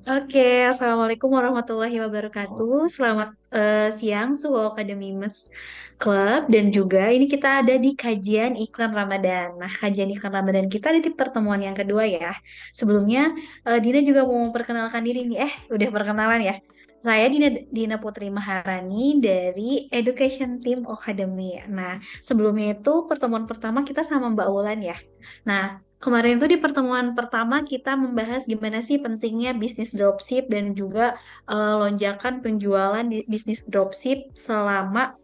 Oke, Assalamualaikum warahmatullahi wabarakatuh. Selamat siang, Suwo Academy Mas Club. Dan juga ini kita ada di kajian iklan Ramadan. Nah, kajian iklan Ramadan kita ada di pertemuan yang kedua ya. Sebelumnya, Dina juga mau memperkenalkan diri nih. Udah perkenalan ya. Saya Dina Putri Maharani dari Education Team Academy. Nah, sebelumnya itu pertemuan pertama kita sama Mbak Wulan ya. Nah, kemarin tuh di pertemuan pertama kita membahas gimana sih pentingnya bisnis dropship dan juga lonjakan penjualan di bisnis dropship selama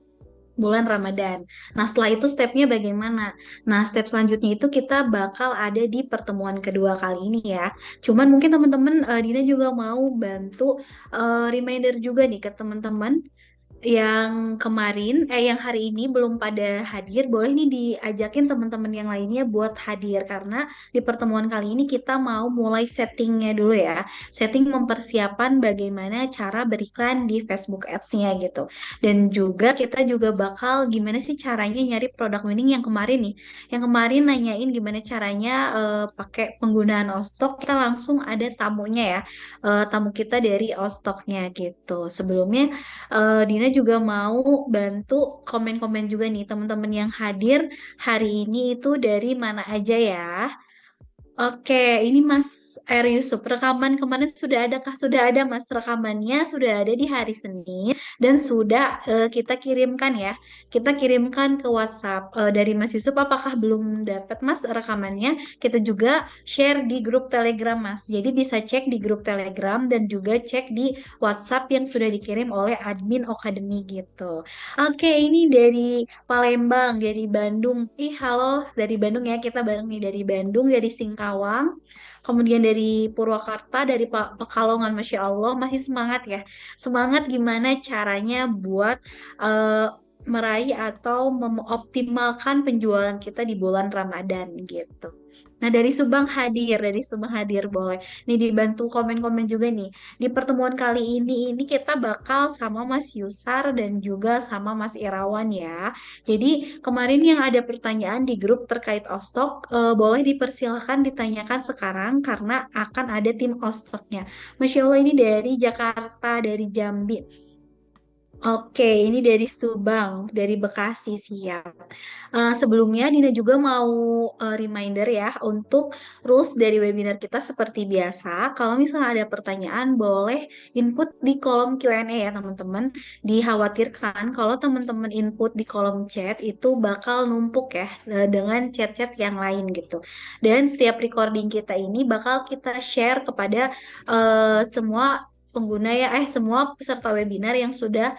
bulan Ramadan. Nah, setelah itu stepnya bagaimana? Nah, step selanjutnya itu kita bakal ada di pertemuan kedua kali ini ya. Cuman mungkin teman-teman Dina juga mau bantu reminder juga nih ke teman-teman yang hari ini belum pada hadir, boleh nih diajakin teman-teman yang lainnya buat hadir karena di pertemuan kali ini kita mau mulai settingnya dulu ya, setting mempersiapkan bagaimana cara beriklan di Facebook Ads-nya gitu, dan juga kita juga bakal gimana sih caranya nyari produk winning yang kemarin nanyain gimana caranya pakai penggunaan Ostok, kita langsung ada tamunya ya, tamu kita dari Ostoknya gitu. Sebelumnya Dina juga mau bantu komen-komen juga nih teman-teman yang hadir hari ini itu dari mana aja ya. Oke, ini Mas Air Yusuf. Rekaman kemarin sudah adakah? Sudah ada Mas rekamannya, sudah ada di hari Senin dan sudah kita kirimkan ya. Kita kirimkan ke WhatsApp dari Mas Yusuf. Apakah belum dapat Mas rekamannya? Kita juga share di grup Telegram Mas. Jadi bisa cek di grup Telegram dan juga cek di WhatsApp yang sudah dikirim oleh admin Academy gitu. Oke, ini dari Palembang, dari Bandung. Halo, dari Bandung ya. Kita bareng nih dari Bandung, dari Singkawang. Kemudian dari Purwakarta, dari Pekalongan. Masya Allah, masih semangat ya. Semangat gimana caranya buat eh, meraih atau mengoptimalkan penjualan kita di bulan Ramadan gitu. Nah, dari Subang hadir boleh. Nih dibantu komen-komen juga nih. Di pertemuan kali ini kita bakal sama Mas Yusar dan juga sama Mas Irawan ya. Jadi kemarin yang ada pertanyaan di grup terkait Ostok, boleh dipersilahkan ditanyakan sekarang karena akan ada tim Ostoknya. Masya Allah ini dari Jakarta, dari Jambi. Oke, ini dari Subang, dari Bekasi siap. Sebelumnya Dina juga mau reminder ya untuk rules dari webinar kita seperti biasa. Kalau misalnya ada pertanyaan, boleh input di kolom Q&A ya teman-teman. Dikhawatirkan kalau teman-teman input di kolom chat itu bakal numpuk ya dengan chat-chat yang lain gitu. Dan setiap recording kita ini bakal kita share kepada semua pengguna ya, semua peserta webinar yang sudah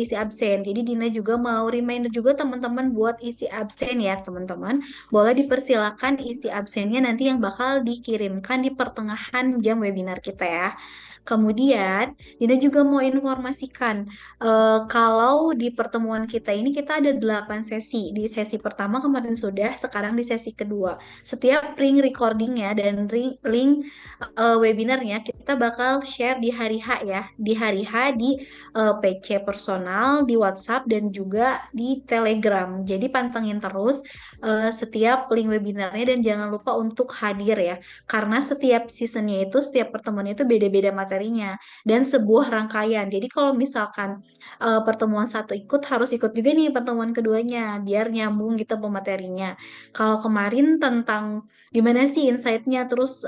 isi absen. Jadi Dina juga mau reminder juga teman-teman buat isi absen ya teman-teman. Boleh dipersilakan isi absennya nanti yang bakal dikirimkan di pertengahan jam webinar kita ya. Kemudian, Dina juga mau informasikan kalau di pertemuan kita ini kita ada 8 sesi. Di sesi pertama kemarin sudah, sekarang di sesi kedua. Setiap link recordingnya dan link webinarnya kita bakal share di hari H ya. Di hari H di PC personal, di WhatsApp, dan juga di Telegram. Jadi pantengin terus setiap link webinarnya dan jangan lupa untuk hadir ya. Karena setiap seasonnya itu, setiap pertemuan itu beda-beda materinya dan sebuah rangkaian. Jadi kalau misalkan pertemuan satu ikut, harus ikut juga nih pertemuan keduanya biar nyambung gitu pematerinya. Kalau kemarin tentang gimana sih insight-nya, terus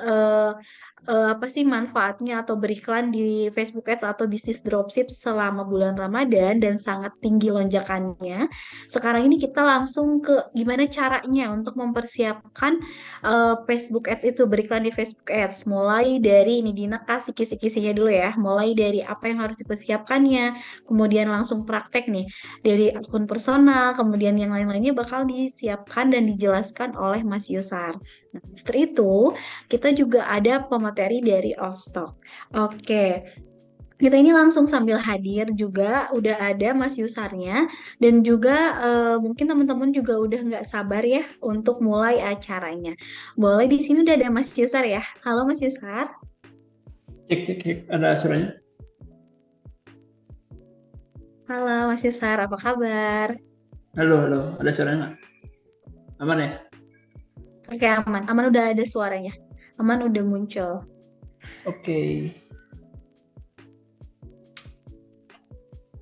apa sih manfaatnya atau beriklan di Facebook Ads atau bisnis dropship selama bulan Ramadan dan sangat tinggi lonjakannya. Sekarang ini kita langsung ke gimana caranya untuk mempersiapkan Facebook Ads itu, beriklan di Facebook Ads. Mulai dari ini Dina kasih kisi-kisinya dulu ya. Mulai dari apa yang harus dipersiapkannya, kemudian langsung praktek nih dari akun personal, kemudian yang lain-lainnya bakal disiapkan dan dijelaskan oleh Mas Yusar. Nah, setelah itu kita juga ada pemateri dari Ostok. Oke, kita ini langsung sambil hadir juga udah ada Mas Yusarnya dan juga mungkin teman-teman juga udah nggak sabar ya untuk mulai acaranya. Boleh di sini udah ada Mas Yusar ya. Halo Mas Yusar. Cek, cek, cek. Ada suaranya? Halo Mas Yusar, apa kabar? Halo, halo. Ada suaranya nggak? Aman ya? Oke, aman. Aman udah ada suaranya. Aman udah muncul. Oke.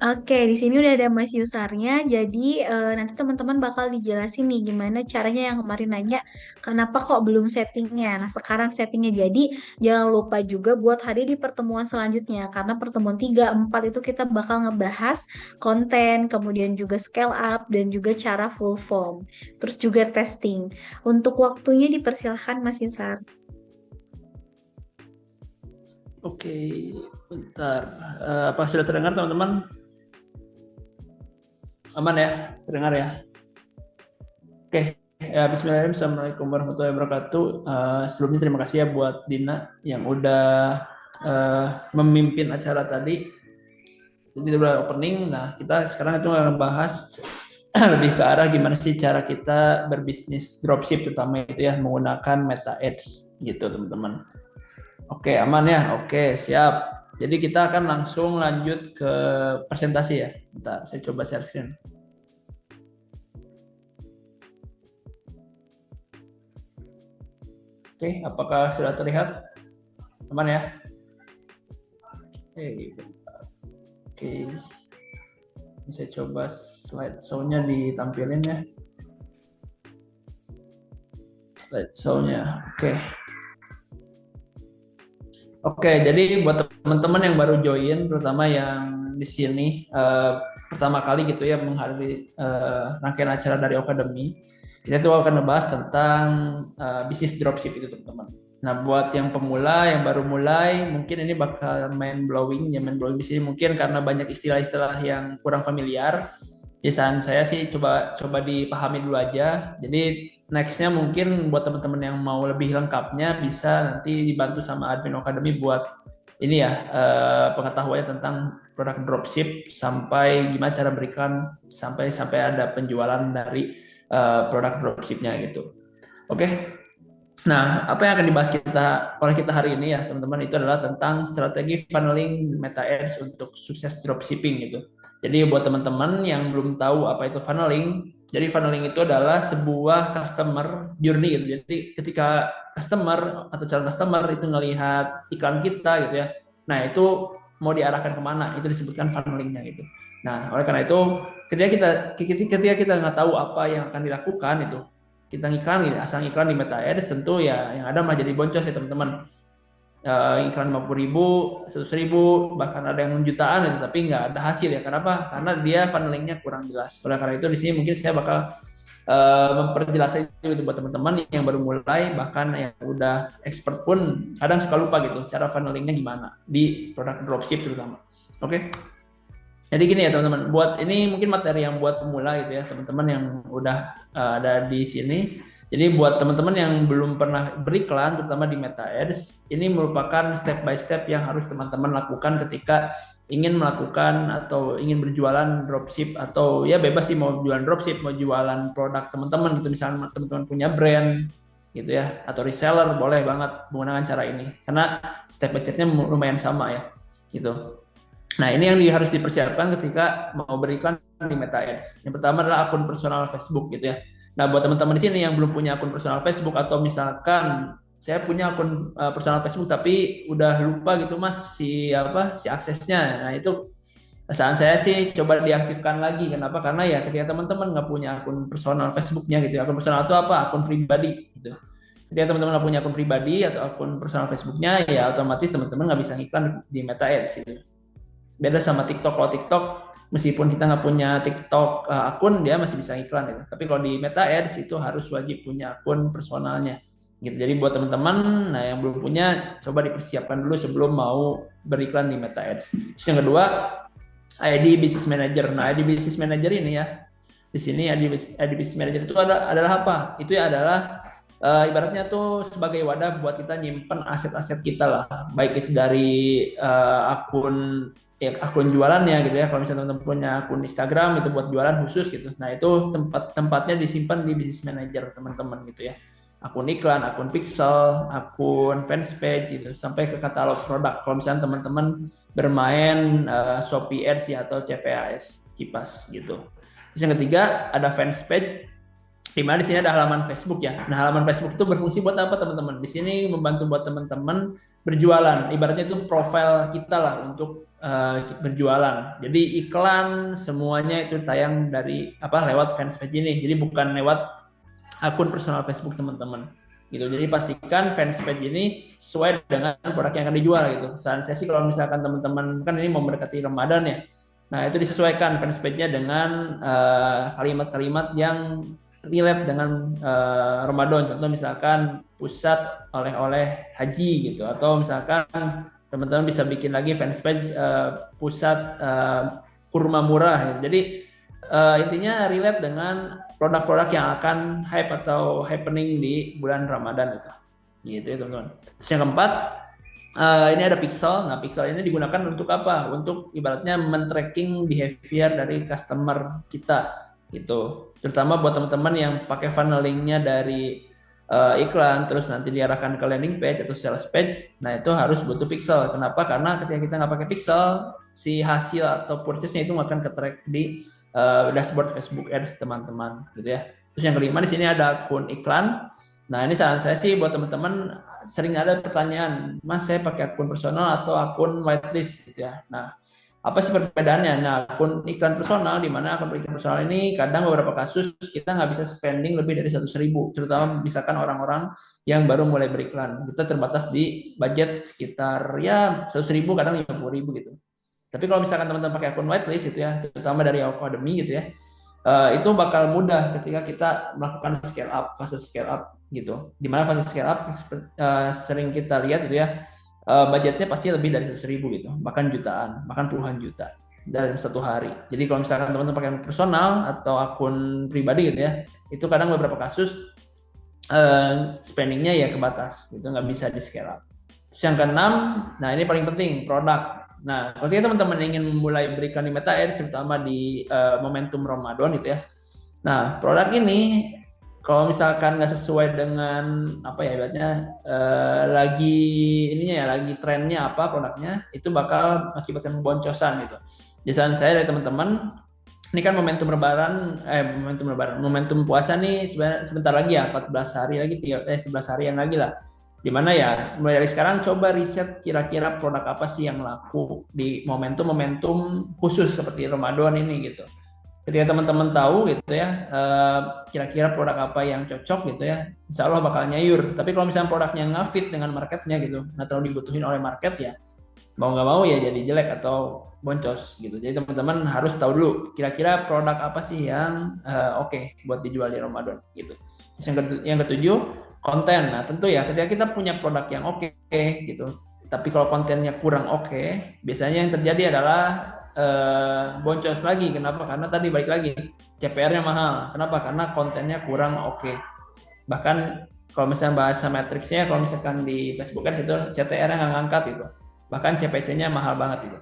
Oke, di sini udah ada Mas Yusarnya. Jadi nanti teman-teman bakal dijelasin nih gimana caranya yang kemarin nanya kenapa kok belum settingnya. Nah, sekarang settingnya. Jadi jangan lupa juga buat hadir di pertemuan selanjutnya karena pertemuan 3, 4 itu kita bakal ngebahas konten, kemudian juga scale up dan juga cara full form. Terus juga testing. Untuk waktunya dipersilahkan Mas Yusar. Oke, bentar. Apa sudah terdengar teman-teman? Aman ya? Terdengar ya? Oke. Ya, bismillahirrahmanirrahim. Assalamualaikum warahmatullahi wabarakatuh. Sebelumnya terima kasih ya buat Dina yang udah memimpin acara tadi. Jadi udah opening. Nah, kita sekarang itu ngebahas lebih ke arah gimana sih cara kita berbisnis dropship, terutama itu ya menggunakan Meta Ads gitu teman-teman. Oke, aman ya? Oke, siap. Jadi kita akan langsung lanjut ke presentasi ya. Bentar, saya coba share screen. Oke, apakah sudah terlihat? Aman ya? Oke. Ini saya coba slideshow-nya ditampilin ya. Slideshow-nya, oke. Oke, jadi buat teman-teman yang baru join, terutama yang di sini pertama kali gitu ya menghadiri rangkaian acara dari Academy, kita tuh akan membahas tentang bisnis dropship itu teman-teman. Nah, buat yang pemula, yang baru mulai, mungkin ini bakal main blowing di sini mungkin karena banyak istilah-istilah yang kurang familiar. Saran saya sih coba dipahami dulu aja. Jadi nextnya mungkin buat teman-teman yang mau lebih lengkapnya bisa nanti dibantu sama admin Academy buat ini ya pengetahuannya tentang produk dropship sampai gimana cara berikan sampai ada penjualan dari produk dropshipnya gitu. Oke. Nah, apa yang akan dibahas oleh kita hari ini ya teman-teman itu adalah tentang strategi funneling Meta Ads untuk sukses dropshipping gitu. Jadi buat teman-teman yang belum tahu apa itu funneling, jadi funneling itu adalah sebuah customer journey gitu. Jadi ketika customer atau calon customer itu ngelihat iklan kita gitu ya, nah itu mau diarahkan kemana itu disebutkan funnelingnya gitu. Nah, oleh karena itu ketika kita nggak tahu apa yang akan dilakukan itu kita iklan gitu, asal iklan di Meta Ads tentu ya yang ada mah jadi boncos ya teman-teman. Iklan 50.000, 100.000, bahkan ada yang jutaan itu tapi nggak ada hasil ya. Kenapa? Karena dia funnelingnya kurang jelas. Oleh karena itu di sini mungkin saya bakal memperjelas itu buat teman-teman yang baru mulai, bahkan yang udah expert pun kadang suka lupa gitu cara funnelingnya gimana di produk dropship terutama. Oke. Jadi gini ya teman-teman, buat ini mungkin materi yang buat pemula gitu ya, teman-teman yang udah ada di sini. Jadi buat teman-teman yang belum pernah beriklan, terutama di Meta Ads, ini merupakan step by step yang harus teman-teman lakukan ketika ingin melakukan atau ingin berjualan dropship atau ya bebas sih mau jualan dropship, mau jualan produk teman-teman gitu, misalnya teman-teman punya brand gitu ya, atau reseller boleh banget menggunakan cara ini, karena step by stepnya lumayan sama ya, gitu. Nah, ini yang harus dipersiapkan ketika mau beriklan di Meta Ads. Yang pertama adalah akun personal Facebook gitu ya. Nah, buat teman-teman di sini yang belum punya akun personal Facebook atau misalkan saya punya akun personal Facebook tapi udah lupa gitu Mas si aksesnya. Nah, itu saran saya sih coba diaktifkan lagi. Kenapa? Karena ya ketika teman-teman nggak punya akun personal Facebooknya gitu. Akun personal itu apa? Akun pribadi gitu. Ketika teman-teman nggak punya akun pribadi atau akun personal Facebooknya, ya otomatis teman-teman nggak bisa ngiklan di Meta Ads gitu. Beda sama TikTok. Kalau TikTok meskipun kita nggak punya TikTok akun, dia masih bisa iklan gitu. Tapi kalau di Meta Ads itu harus wajib punya akun personalnya gitu. Jadi buat teman-teman nah yang belum punya coba dipersiapkan dulu sebelum mau beriklan di Meta Ads. Terus yang kedua ID Business Manager. Nah, ID Business Manager ini ya di sini ID Business Manager itu adalah apa? Itu ya adalah ibaratnya tuh sebagai wadah buat kita nyimpen aset-aset kita lah, baik itu dari akun jualannya gitu ya. Kalau misalnya teman-teman punya akun Instagram itu buat jualan khusus gitu. Nah, itu tempatnya disimpan di Business Manager teman-teman gitu ya. Akun iklan, akun pixel, akun fanspage gitu sampai ke katalog produk. Kalau misalnya teman-teman bermain Shopee Ads ya atau CPAS, Cipas gitu. Terus yang ketiga ada fanspage. Di mana di sini ada halaman Facebook ya. Nah, halaman Facebook itu berfungsi buat apa teman-teman? Di sini membantu buat teman-teman berjualan. Ibaratnya itu profil kita lah untuk berjualan. Jadi iklan semuanya itu tayang dari apa lewat fanspage ini. Jadi bukan lewat akun personal Facebook teman-teman. Gitu. Jadi pastikan fanspage ini sesuai dengan produk yang akan dijual gitu. Saran saya sih kalau misalkan teman-teman kan ini mau mendekati Ramadan ya. Nah, itu disesuaikan fanspage-nya dengan kalimat-kalimat yang relate dengan Ramadan. Contoh misalkan pusat oleh-oleh haji gitu, atau misalkan teman-teman bisa bikin lagi fanspage pusat kurma murah. Gitu. Jadi intinya relate dengan produk-produk yang akan hype atau happening di bulan Ramadan itu. Gitu ya teman-teman. Terus yang keempat, ini ada pixel. Nah, pixel ini digunakan untuk apa? Untuk ibaratnya men-tracking behavior dari customer kita gitu. Terutama buat teman-teman yang pakai funnelingnya dari iklan terus nanti diarahkan ke landing page atau sales page. Nah, itu harus butuh pixel. Kenapa? Karena ketika kita nggak pakai pixel, si hasil atau purchase-nya itu nggak akan ke-track di dashboard Facebook Ads teman-teman gitu ya. Terus yang kelima di sini ada akun iklan. Nah, ini saran saya sih buat teman-teman, sering ada pertanyaan, Mas saya pakai akun personal atau akun whitelist gitu ya. Nah, apa sih perbedaannya? Nah, akun iklan personal, di mana akun iklan personal ini kadang beberapa kasus kita nggak bisa spending lebih dari 100.000, terutama misalkan orang-orang yang baru mulai beriklan. Kita terbatas di budget sekitar ya 100.000, kadang 50.000 gitu. Tapi kalau misalkan teman-teman pakai akun whitelist gitu ya, terutama dari Academy gitu ya, itu bakal mudah ketika kita melakukan scale up, fase scale up gitu. Dimana fase scale up sering kita lihat gitu ya, budgetnya pasti lebih dari 100.000 gitu, bahkan jutaan, bahkan puluhan juta dalam satu hari. Jadi kalau misalkan teman-teman pakai akun personal atau akun pribadi gitu ya, itu kadang beberapa kasus spendingnya ya kebatas, gitu nggak bisa di scale up. Terus yang keenam, nah ini paling penting, produk. Nah, ketika teman-teman ingin mulai berikan di Meta Ads, terutama di momentum Ramadan gitu ya. Nah, produk ini kalau misalkan nggak sesuai dengan apa ya ibaratnya lagi ininya ya, lagi trennya apa produknya, itu bakal mengakibatkan boncosan gitu. Jadi saya dari teman-teman, ini kan momentum puasa nih sebentar lagi ya, 14 hari lagi, 11 hari yang lagi lah. Dimana ya mulai dari sekarang coba riset kira-kira produk apa sih yang laku di momentum-momentum khusus seperti Ramadan ini gitu. Ketika teman-teman tahu gitu ya kira-kira produk apa yang cocok gitu ya, insya Allah bakal nyayur. Tapi kalau misalnya produknya nggak fit dengan marketnya gitu, nggak terlalu dibutuhin oleh market ya, mau nggak mau ya jadi jelek atau boncos gitu. Jadi teman-teman harus tahu dulu kira-kira produk apa sih yang oke buat dijual di Ramadan gitu. Terus yang ketujuh, konten. Nah, tentu ya ketika kita punya produk yang oke gitu, tapi kalau kontennya kurang oke, biasanya yang terjadi adalah boncos lagi. Kenapa? Karena tadi balik lagi CPR-nya mahal. Kenapa? Karena kontennya kurang oke. Bahkan kalau misalnya bahasa matriksnya, kalau misalkan di Facebook Ads itu CTR-nya nggak ngangkat itu. Bahkan CPC-nya mahal banget itu.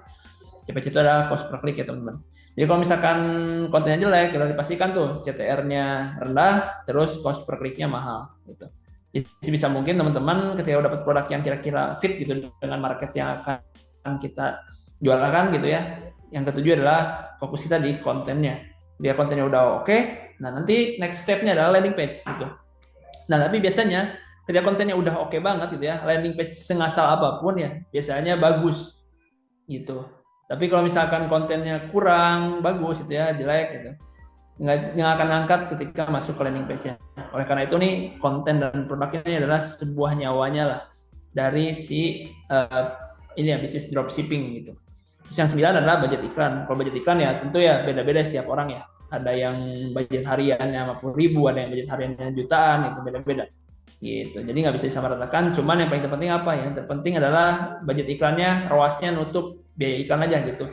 CPC itu adalah cost per click ya teman-teman. Jadi kalau misalkan kontennya jelek, udah dipastikan tuh CTR-nya rendah, terus cost per click-nya mahal gitu. Jadi bisa mungkin teman-teman ketika dapat produk yang kira-kira fit gitu dengan market yang akan kita jualkan gitu ya. Yang ketujuh adalah fokus kita di kontennya. Biar kontennya udah oke, nah nanti next step-nya adalah landing page gitu. Nah, tapi biasanya ketika kontennya udah oke banget gitu ya, landing page sengasal apapun ya, biasanya bagus gitu. Tapi kalau misalkan kontennya kurang bagus gitu ya, jelek gitu, nggak akan angkat ketika masuk ke landing page-nya. Oleh karena itu nih, konten dan produk ini adalah sebuah nyawanya lah dari si ini ya, bisnis dropshipping gitu. Terus yang 9 adalah budget iklan. Kalau budget iklan ya tentu ya beda-beda setiap orang ya. Ada yang budget hariannya 50.000, ada yang budget hariannya jutaan, itu beda-beda. Gitu. Jadi nggak bisa disamaratakan. Cuman yang paling terpenting apa? Yang terpenting adalah budget iklannya, ROAS-nya nutup biaya iklan aja gitu.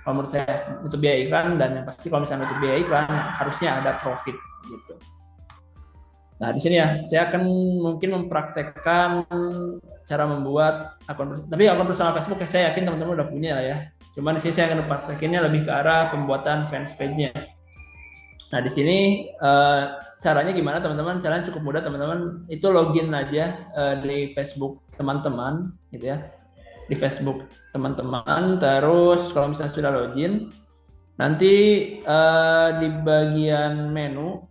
Kalau menurut saya nutup biaya iklan, dan yang pasti kalau misalnya nutup biaya iklan harusnya ada profit gitu. Nah di sini ya saya akan mungkin mempraktekkan cara membuat akun, tapi akun personal Facebook saya yakin teman-teman udah punya lah ya. Cuman di sini saya akan mempraktekinnya lebih ke arah pembuatan fans page-nya. Nah di sini caranya gimana teman-teman? Caranya cukup mudah teman-teman. Itu login aja di Facebook teman-teman gitu ya. Di Facebook teman-teman. Terus kalau misalnya sudah login, nanti di bagian menu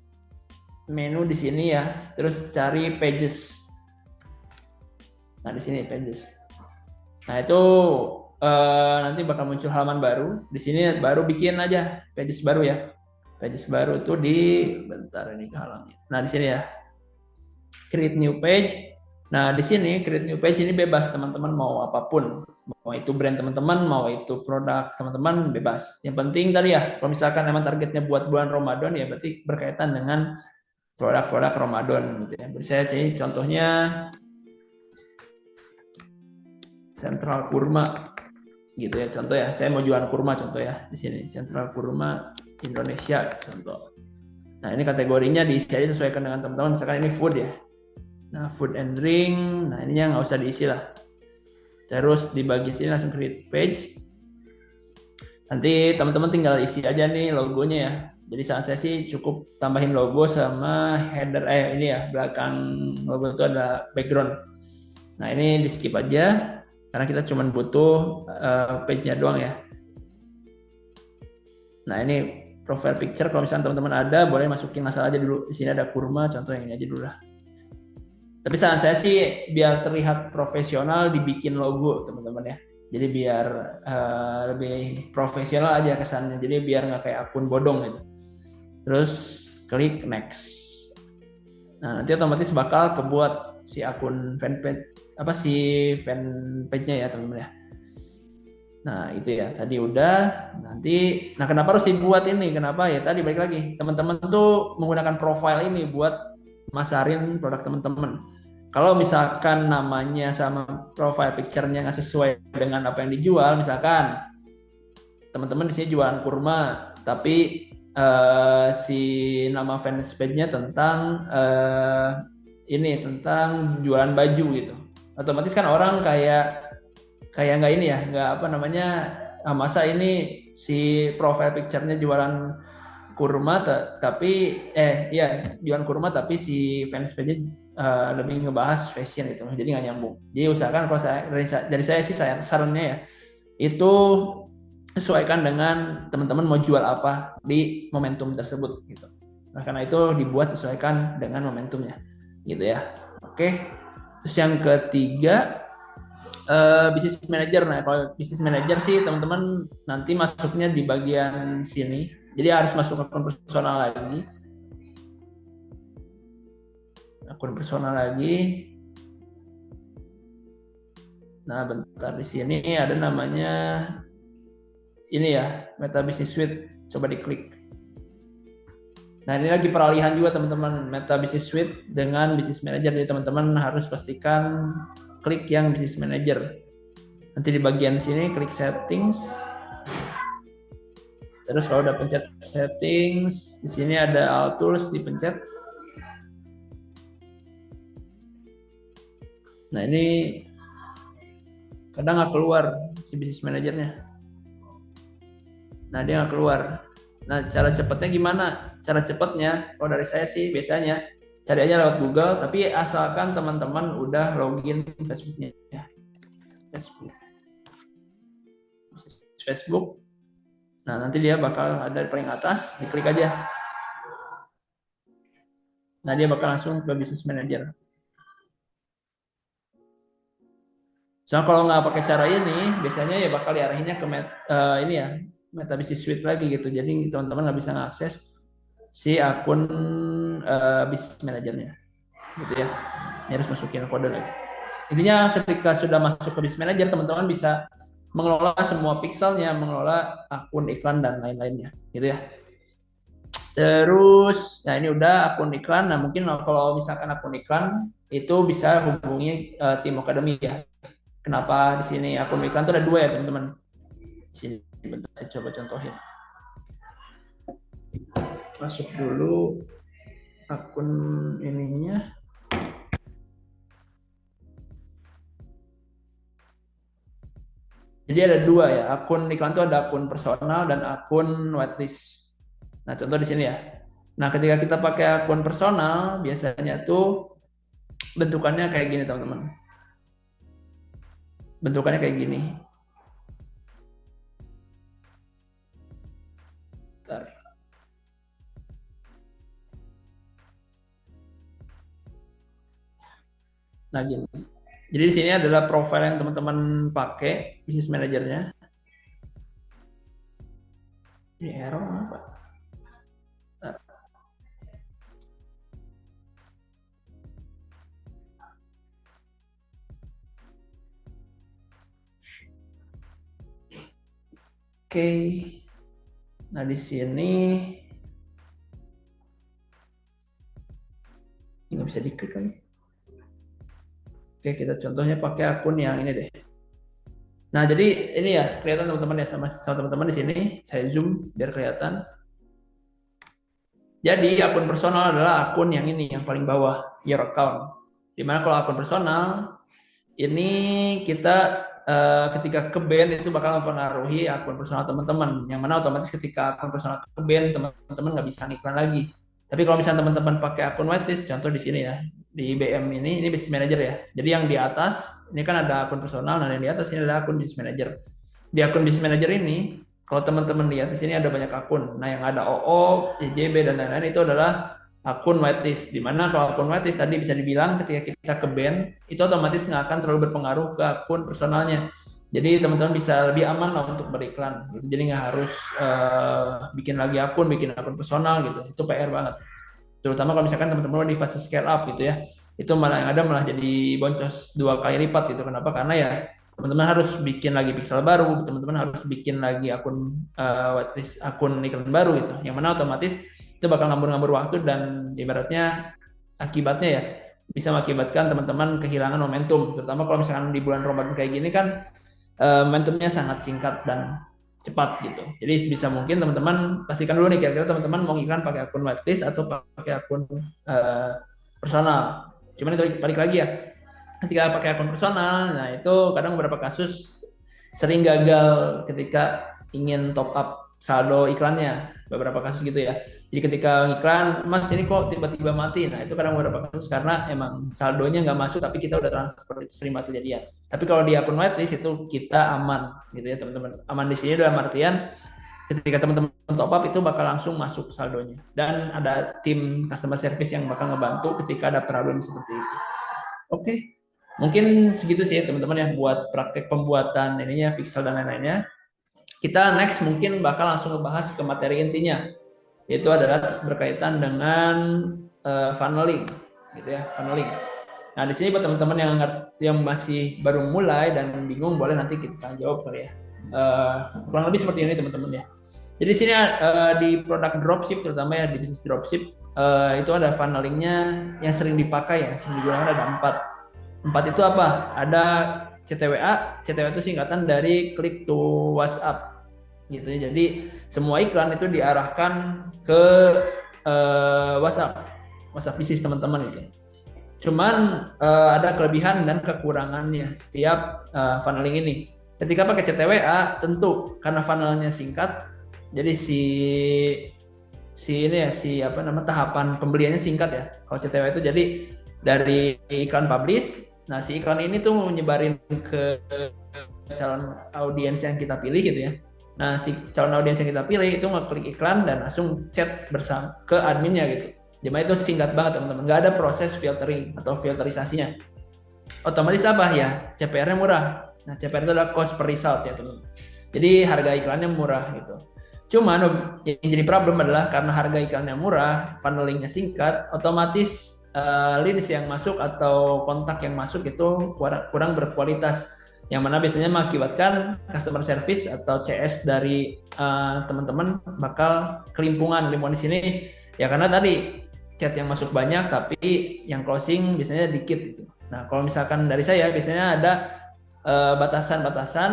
menu di sini ya, terus cari pages. Nah, di sini pages. Nah, itu nanti bakal muncul halaman baru. Di sini baru bikin aja pages baru ya. Pages baru tuh di bentar ini kehalangnya. Nah, di sini ya. Create new page. Nah, di sini create new page ini bebas teman-teman mau apapun. Mau itu brand teman-teman, mau itu produk teman-teman bebas. Yang penting tadi ya, kalau misalkan emang targetnya buat bulan Ramadan ya berarti berkaitan dengan produk-produk Ramadan gitu ya. Saya sih contohnya Sentral Kurma gitu ya. Contoh ya, saya mau jualan kurma contoh ya. Di sini Sentral Kurma Indonesia contoh. Nah, ini kategorinya diisi aja sesuaikan dengan teman-teman. Misalkan ini food ya. Nah, food and drink. Nah, ininya nggak usah diisi lah. Terus di bagian sini langsung create page. Nanti teman-teman tinggal isi aja nih logonya ya. Jadi saran saya sih cukup tambahin logo sama header ini ya, belakang logo itu ada background. Nah, ini di skip aja karena kita cuma butuh page-nya doang ya. Nah, ini profile picture kalau misalnya teman-teman ada boleh masukin asal aja dulu. Di sini ada kurma, contoh yang ini aja dulu lah. Tapi saran saya sih biar terlihat profesional dibikin logo teman-teman ya. Jadi biar lebih profesional aja kesannya. Jadi biar nggak kayak akun bodong gitu. Terus klik next. Nah, nanti otomatis bakal kebuat si akun fanpage fanpage-nya ya teman-teman ya. Nah, itu ya. Tadi udah. Nah, kenapa harus dibuat ini? Kenapa ya? Tadi balik lagi. Teman-teman tuh menggunakan profile ini buat masarin produk teman-teman. Kalau misalkan namanya sama profile picture-nya nggak sesuai dengan apa yang dijual, misalkan teman-teman di sini jualan kurma, tapi si nama fanpage-nya tentang tentang jualan baju gitu. Otomatis kan orang kayak nggak ini ya, nggak apa namanya, masa ini si profile picture-nya jualan kurma tapi jualan kurma tapi si fans page lebih ngebahas fashion gitu, jadi nggak nyambung. Jadi usahakan kalau dari saya sih sarannya ya itu sesuaikan dengan teman-teman mau jual apa di momentum tersebut gitu. Nah, karena itu dibuat sesuaikan dengan momentumnya gitu ya. Oke, terus yang ketiga business manager. Nah, kalau business manager sih teman-teman nanti masuknya di bagian sini. Jadi harus masuk akun personal lagi. Akun personal lagi. Nah, bentar di sini ada namanya ini ya, Meta Business Suite. Coba diklik. Nah, ini lagi peralihan juga teman-teman, Meta Business Suite dengan Business Manager. Jadi teman-teman harus pastikan klik yang Business Manager. Nanti di bagian sini klik settings. Terus kalau udah pencet settings, di sini ada all tools, dipencet. Nah, ini kadang nggak keluar si Business Manajernya. Nah, dia nggak keluar. Nah, cara cepatnya gimana? Cara cepatnya, kalau dari saya sih biasanya cari aja lewat Google, tapi asalkan teman-teman udah login Facebooknya ya. Facebook. Nah, nanti dia bakal ada di paling atas, diklik aja. Nah, dia bakal langsung ke Business Manager. Soalnya kalau nggak pakai cara ini, biasanya ya bakal diarahinnya ke Meta Business Suite lagi gitu. Jadi teman-teman nggak bisa mengakses si akun Business Manajernya, gitu ya. Ini harus masukin kode lagi. Intinya ketika sudah masuk ke Business Manager, teman-teman bisa mengelola semua pixelnya, mengelola akun iklan dan lain-lainnya, gitu ya. Terus, nah ini udah akun iklan. Nah mungkin kalau misalkan akun iklan itu bisa hubungi tim akademi ya. Kenapa di sini akun iklan itu ada dua ya teman-teman. Sini bentar saya coba contohin. Masuk dulu akun ininya. Jadi ada dua ya, akun iklan itu ada akun personal dan akun whitelist. Nah, contoh di sini ya. Nah, ketika kita pakai akun personal, biasanya tuh bentukannya kayak gini, teman-teman. Bentukannya kayak gini. Bentar. Nah gini. Jadi di sini adalah profile yang teman-teman pakai business manajernya. Ini error apa? Oke. Nah di sini nggak bisa diklik kan? Oke, kita contohnya pakai akun yang ini deh. Nah, jadi ini ya kelihatan teman-teman ya sama teman-teman di sini. Saya zoom biar kelihatan. Jadi akun personal adalah akun yang ini yang paling bawah, your account. Dimana kalau akun personal ini kita ketika ke band itu bakal mempengaruhi akun personal teman-teman. Yang mana otomatis ketika akun personal ke band teman-teman nggak bisa ngiklan lagi. Tapi kalau misalnya teman-teman pakai akun whitelist, contoh di sini ya, di BM ini business manager ya. Jadi yang di atas ini kan ada akun personal, dan yang di atas ini adalah akun business manager. Di akun business manager ini, kalau teman-teman lihat di sini ada banyak akun. Nah, yang ada OO, JB dan lain-lain itu adalah akun whitelist. Di mana kalau akun whitelist tadi bisa dibilang ketika kita ke band itu otomatis nggak akan terlalu berpengaruh ke akun personalnya. Jadi teman-teman bisa lebih aman lah untuk beriklan gitu. Jadi nggak harus bikin akun personal gitu. Itu PR banget. Terutama kalau misalkan teman-teman di fase scale up gitu ya. Itu malah yang ada malah jadi boncos 2 kali lipat gitu. Kenapa? Karena ya teman-teman harus bikin lagi pixel baru, teman-teman harus bikin lagi akun whitelist, akun iklan baru gitu. Yang mana otomatis itu bakal ngambur-ngambur waktu dan ibaratnya akibatnya ya bisa mengakibatkan teman-teman kehilangan momentum. Terutama kalau misalkan di bulan Ramadan kayak gini kan momentumnya sangat singkat dan cepat gitu. Jadi bisa mungkin teman-teman pastikan dulu nih kira-kira teman-teman mau iklan pakai akun whitelist atau pakai akun personal. Cuman itu balik lagi ya. Ketika pakai akun personal, nah itu kadang beberapa kasus sering gagal ketika ingin top up saldo iklannya. Beberapa kasus gitu ya. Jadi ketika iklan, Mas ini kok tiba-tiba mati. Nah itu kadang beberapa kasus karena emang saldonya nggak masuk tapi kita udah transfer, itu sering mati kejadian. Tapi kalau di akun whitelist itu kita aman gitu ya teman-teman. Aman di sini dalam artian ketika teman-teman top up itu bakal langsung masuk saldonya. Dan ada tim customer service yang bakal ngebantu ketika ada problem seperti itu. Oke. Mungkin segitu sih teman-teman ya buat praktek pembuatan ininya pixel dan lain-lainnya. Kita next mungkin bakal langsung ngebahas ke materi intinya, yaitu adalah berkaitan dengan funneling gitu ya, funneling. Nah, di sini buat teman-teman yang masih baru mulai dan bingung boleh nanti kita jawab kali ya. Kurang lebih seperti ini teman-teman ya. Jadi di sini di produk dropship terutama ya di bisnis dropship itu ada funnelingnya yang sering dipakai ya, sering digunakan ada 4. 4 itu apa? Ada CTWA. CTWA itu singkatan dari click to WhatsApp gitu ya. Jadi semua iklan itu diarahkan ke WhatsApp bisnis teman-teman gitu. Cuman ada kelebihan dan kekurangannya setiap funneling ini. Ketika pakai CTWA tentu karena funnelnya singkat, jadi tahapan pembeliannya singkat ya. Kalau CTWA itu jadi dari iklan publish, nah si iklan ini tuh menyebarin ke calon audiens yang kita pilih gitu ya. Nah si calon audiens yang kita pilih itu ngeklik iklan dan langsung chat bersama ke adminnya gitu. Jadi itu singkat banget teman-teman, nggak ada proses filtering atau filterisasinya. Otomatis apa ya? CPR-nya murah. Nah CPR itu adalah cost per result ya teman-teman. Jadi harga iklannya murah gitu. Cuman yang jadi problem adalah karena harga iklannya murah, funnelingnya singkat, otomatis leads yang masuk atau kontak yang masuk itu kurang berkualitas, yang mana biasanya mengakibatkan customer service atau CS dari teman-teman bakal kelimpungan di sini ya, karena tadi chat yang masuk banyak tapi yang closing biasanya dikit gitu. Nah kalau misalkan dari saya biasanya ada batasan-batasan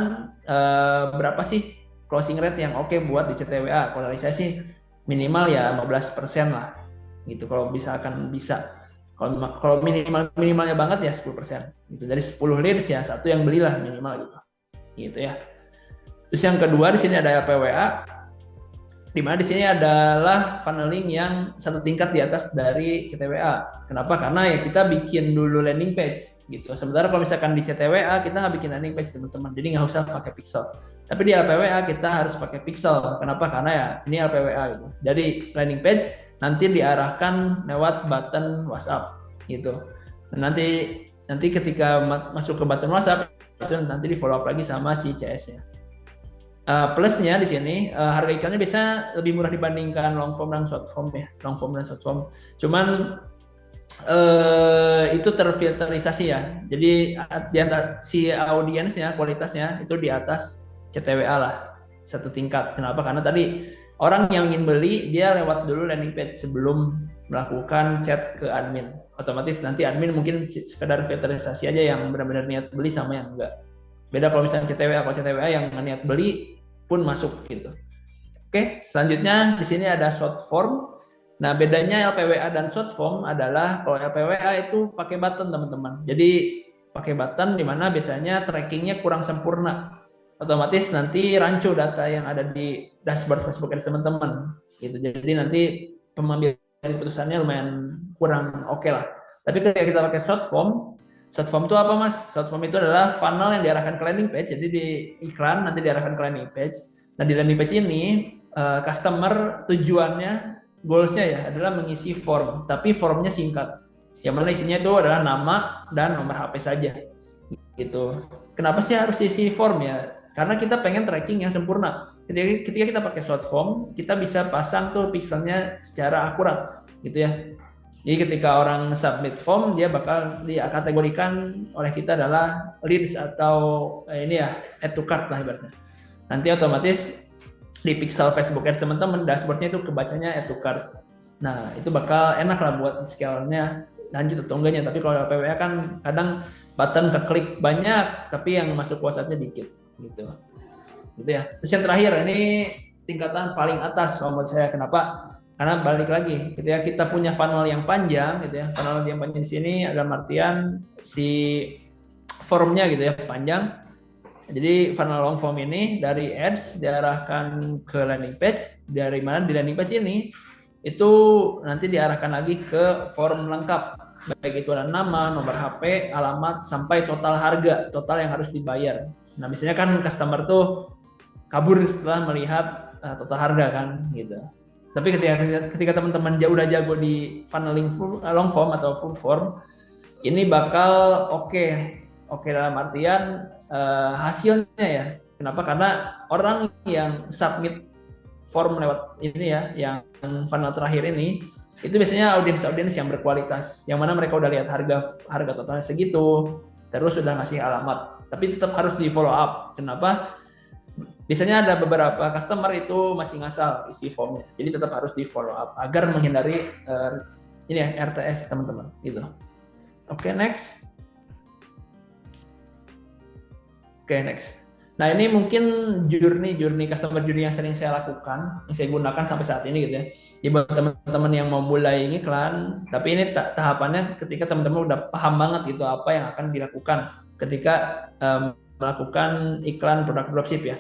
berapa sih closing rate yang oke buat di CTWA. Kalau dari saya sih minimal ya 15% lah gitu, kalau misalkan bisa. Kalau minimalnya banget ya 10% gitu. Dari 10 leads ya satu yang belilah minimal gitu ya. Terus yang kedua di sini ada LPWA, di mana di sini adalah funneling yang satu tingkat di atas dari CTWA. Kenapa? Karena ya kita bikin dulu landing page gitu. Sementara kalau misalkan di CTWA kita nggak bikin landing page teman-teman, jadi nggak usah pakai pixel. Tapi di LPWA kita harus pakai pixel. Kenapa? Karena ya ini LPWA gitu. Jadi landing page nanti diarahkan lewat button WhatsApp gitu. Dan nanti nanti ketika masuk ke button WhatsApp itu nanti di follow up lagi sama si CS-nya. Plusnya di sini harga iklannya biasa lebih murah dibandingkan long form dan short form ya, long form dan short form. Cuman itu terfilterisasi ya. Jadi di antara si audiensnya kualitasnya itu di atas CTWA lah satu tingkat. Kenapa? Karena tadi orang yang ingin beli dia lewat dulu landing page sebelum melakukan chat ke admin. Otomatis nanti admin mungkin sekedar filterisasi aja yang benar-benar niat beli sama yang enggak. Beda kalau misalnya CTWA, kalau CTWA yang niat beli pun masuk gitu. Oke, selanjutnya di sini ada short form. Nah, bedanya LPWA dan short form adalah kalau LPWA itu pakai button teman-teman. Jadi pakai button di mana biasanya trackingnya kurang sempurna. Otomatis nanti rancu data yang ada di dashboard Facebook Ads teman-teman. Gitu. Jadi nanti pengambilan keputusannya lumayan kurang oke lah. Tapi ketika kita pakai short form itu apa mas? Short form itu adalah funnel yang diarahkan ke landing page. Jadi di iklan nanti diarahkan ke landing page. Nah di landing page ini customer tujuannya, goalsnya ya adalah mengisi form. Tapi formnya singkat. Yang mana isinya itu adalah nama dan nomor HP saja. Gitu. Kenapa sih harus isi form ya? Karena kita pengen tracking yang sempurna. Ketika kita pakai short form, kita bisa pasang tuh pixelnya secara akurat, gitu ya. Jadi ketika orang submit form, dia bakal dikategorikan oleh kita adalah leads atau ini ya, add to cart lah ibaratnya. Nanti otomatis di pixel Facebook Ads teman-teman, dashboardnya itu kebacanya add to cart. Nah, itu bakal enak lah buat scale-nya lanjut atau enggaknya. Tapi kalau PWA kan kadang button keklik banyak, tapi yang masuk WhatsApp-nya dikit. Gitu ya. Terus yang terakhir, ini tingkatan paling atas kalau menurut saya. Kenapa? Karena balik lagi, ketika kita punya funnel yang panjang, gitu ya, funnel yang panjang di sini dalam artian si formnya gitu ya panjang. Jadi funnel long form ini dari ads diarahkan ke landing page, dari mana di landing page ini itu nanti diarahkan lagi ke form lengkap, baik itu ada nama, nomor HP, alamat, sampai total harga, total yang harus dibayar. Nah biasanya kan customer tuh kabur setelah melihat total harga kan gitu. Tapi ketika teman-teman udah jago di funneling long form atau full form, ini bakal oke dalam artian hasilnya ya. Kenapa? Karena orang yang submit form lewat ini ya, yang funnel terakhir ini, itu biasanya audiens yang berkualitas, yang mana mereka udah lihat harga totalnya segitu, terus sudah ngasih alamat, tapi tetap harus di follow up. Kenapa? Biasanya ada beberapa customer itu masih ngasal isi formnya, jadi tetap harus di follow up agar menghindari ini ya RTS teman-teman gitu. Oke, next. Nah ini mungkin journey customer journey yang sering saya lakukan, yang saya gunakan sampai saat ini gitu ya. Jadi buat teman-teman yang mau mulai iklan, tapi ini tahapannya ketika teman-teman udah paham banget gitu apa yang akan dilakukan ketika melakukan iklan produk dropship ya.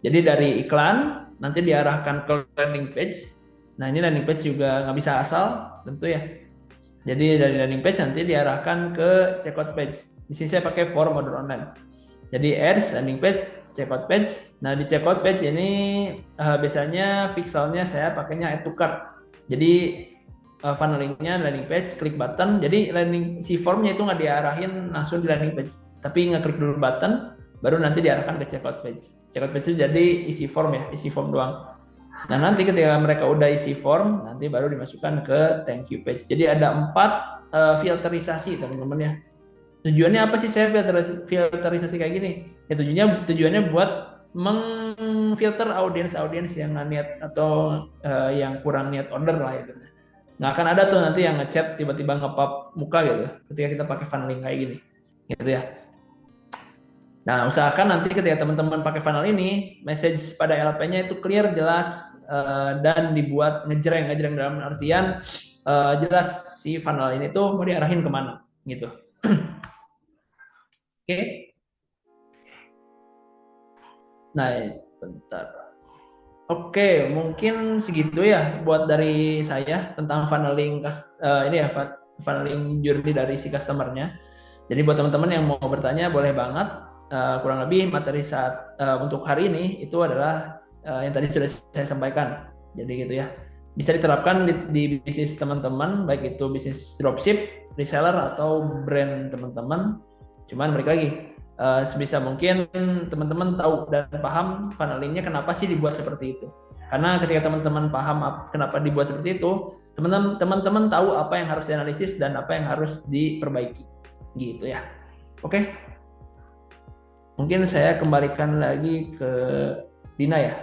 Jadi dari iklan nanti diarahkan ke landing page. Nah ini landing page juga nggak bisa asal tentu ya. Jadi dari landing page nanti diarahkan ke checkout page. Di sini saya pakai form order online. Jadi ads, landing page, checkout page. Nah di checkout page ini biasanya pixelnya saya pakainya add to cart. Jadi funnelingnya landing page, klik button. Jadi si formnya itu nggak diarahin langsung di landing page, tapi ngeklik dulu button, baru nanti diarahkan ke checkout page. Checkout page itu jadi isi form ya, isi form doang. Nah nanti ketika mereka udah isi form, nanti baru dimasukkan ke thank you page. Jadi ada 4 filterisasi teman-teman ya. Tujuannya apa sih saya filterisasi kayak gini? Ya tujuannya buat mengfilter audiens yang nggak niat atau yang kurang niat order lah itu. Nggak akan ada tuh nanti yang ngechat tiba-tiba nge-pop muka gitu ketika kita pakai funneling kayak gini, gitu ya. Nah, usahakan nanti ketika teman-teman pakai funnel ini, message pada LP-nya itu clear, jelas, dan dibuat ngejreng dalam artian jelas si funnel ini tuh mau diarahin kemana, gitu. Oke. Nah, bentar. Oke, mungkin segitu ya buat dari saya tentang funneling ini ya, funneling journey dari si customer-nya. Jadi buat teman-teman yang mau bertanya boleh banget. Kurang lebih materi untuk hari ini itu adalah yang tadi sudah saya sampaikan. Jadi gitu ya. Bisa diterapkan di bisnis teman-teman, baik itu bisnis dropship reseller atau brand teman-teman. Cuman balik lagi, sebisa mungkin teman-teman tahu dan paham funnelingnya kenapa sih dibuat seperti itu. Karena ketika teman-teman paham kenapa dibuat seperti itu, teman-teman tahu apa yang harus dianalisis dan apa yang harus diperbaiki. Gitu ya. Oke. Mungkin saya kembalikan lagi ke Dina ya.